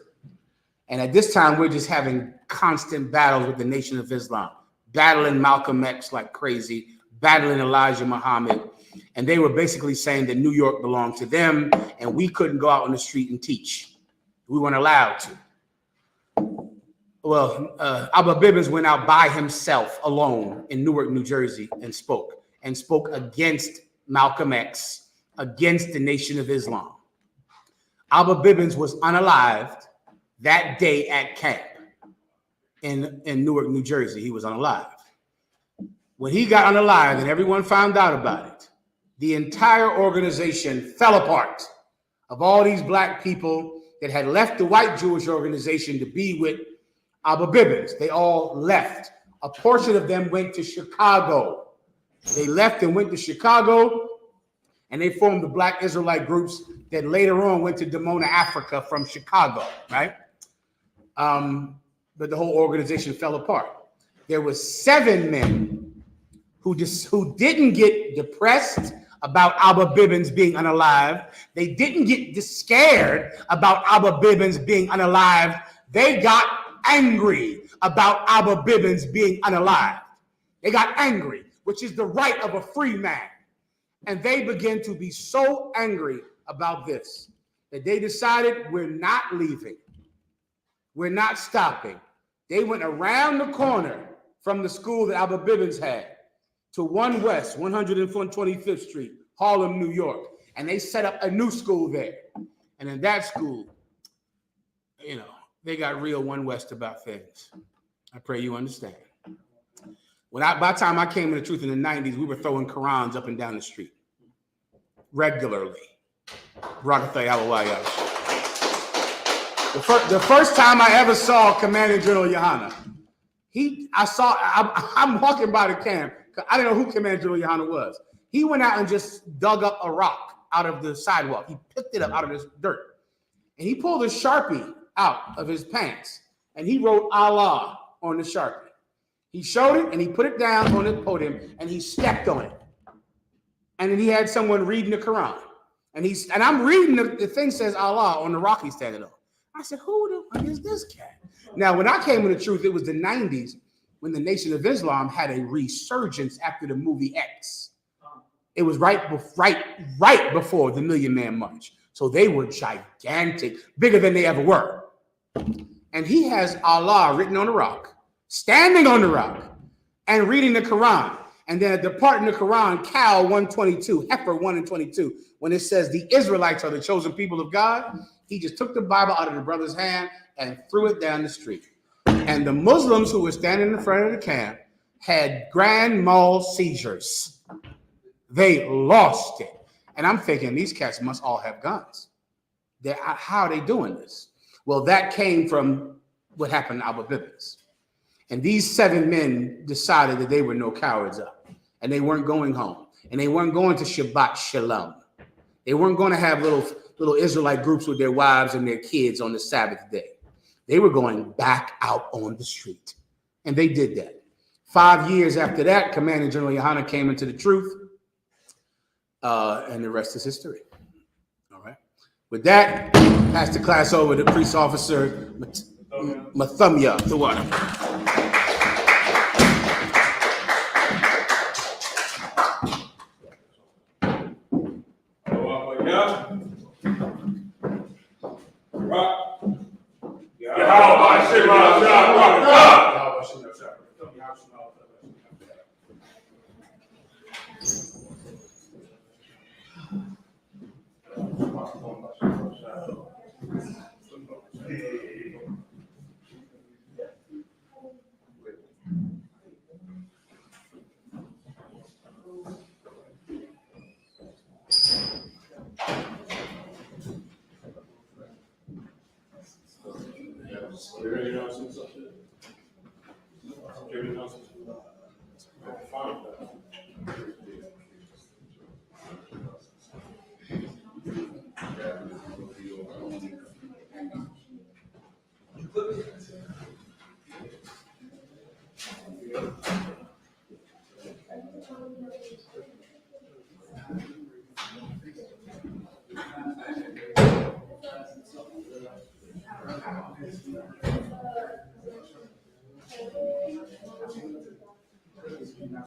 [SPEAKER 3] And at this time, we're just having constant battles with the Nation of Islam, battling Malcolm X like crazy, battling Elijah Muhammad. And they were basically saying that New York belonged to them and we couldn't go out on the street and teach. We weren't allowed to. Well, Abba Bibbins went out by himself alone in Newark, New Jersey and spoke against Malcolm X, against the Nation of Islam. Abba Bibbins was unalived that day at camp in Newark, New Jersey. He was unalived. When he got unalived and everyone found out about it, the entire organization fell apart of all these black people that had left the white Jewish organization to be with Abba Bibbins. They all left. A portion of them went to Chicago. They left and went to Chicago, and they formed the Black Israelite groups that later on went to Dimona, Africa from Chicago, right? But the whole organization fell apart. There were 7 men who didn't get depressed about Abba Bibbins being unalived. They didn't get scared about Abba Bibbins being unalived. They got angry about Abba Bibbins being unalived. They got angry, which is the right of a free man. And they began to be so angry about this that they decided, we're not leaving. We're not stopping. They went around the corner from the school that Abba Bibbins had to 1 West, 125th Street, Harlem, New York. And they set up a new school there. And in that school, they got real 1 West about things. I pray you understand. By the time I came to the truth in the 90s, we were throwing Qurans up and down the street regularly. The first time I ever saw Commander General Yahanna, I'm walking by the camp. I didn't know who Commander General Yahanna was. He went out and just dug up a rock out of the sidewalk. He picked it up out of this dirt. And he pulled a Sharpie out of his pants, and he wrote Allah on the Sharpie. He showed it, and he put it down on the podium, and he stepped on it. And then he had someone reading the Quran. And I'm reading the thing says Allah on the rock he's standing on. I said, who the fuck is this cat? Now, when I came to the truth, it was the 90s when the Nation of Islam had a resurgence after the movie X. It was right before the Million Man March. So they were gigantic, bigger than they ever were. And he has Allah written on the rock, standing on the rock, and reading the Quran. And then at the part in the Quran, Cal 122, Heifer 1 and 22, when it says the Israelites are the chosen people of God, he just took the Bible out of the brother's hand and threw it down the street. And the Muslims who were standing in front of the camp had grand mal seizures. They lost it. And I'm thinking these cats must all have guns. How are they doing this? Well, that came from what happened to Abu Bibbins. And these 7 men decided that they were no cowards up. And they weren't going home. And they weren't going to Shabbat Shalom. They weren't going to have little Israelite groups with their wives and their kids on the Sabbath day. They were going back out on the street. And they did that. 5 years after that, Commander General Yahanna came into the truth. And the rest is history. All right. With that, pass the class over to Priest Officer Mathumya Thawada.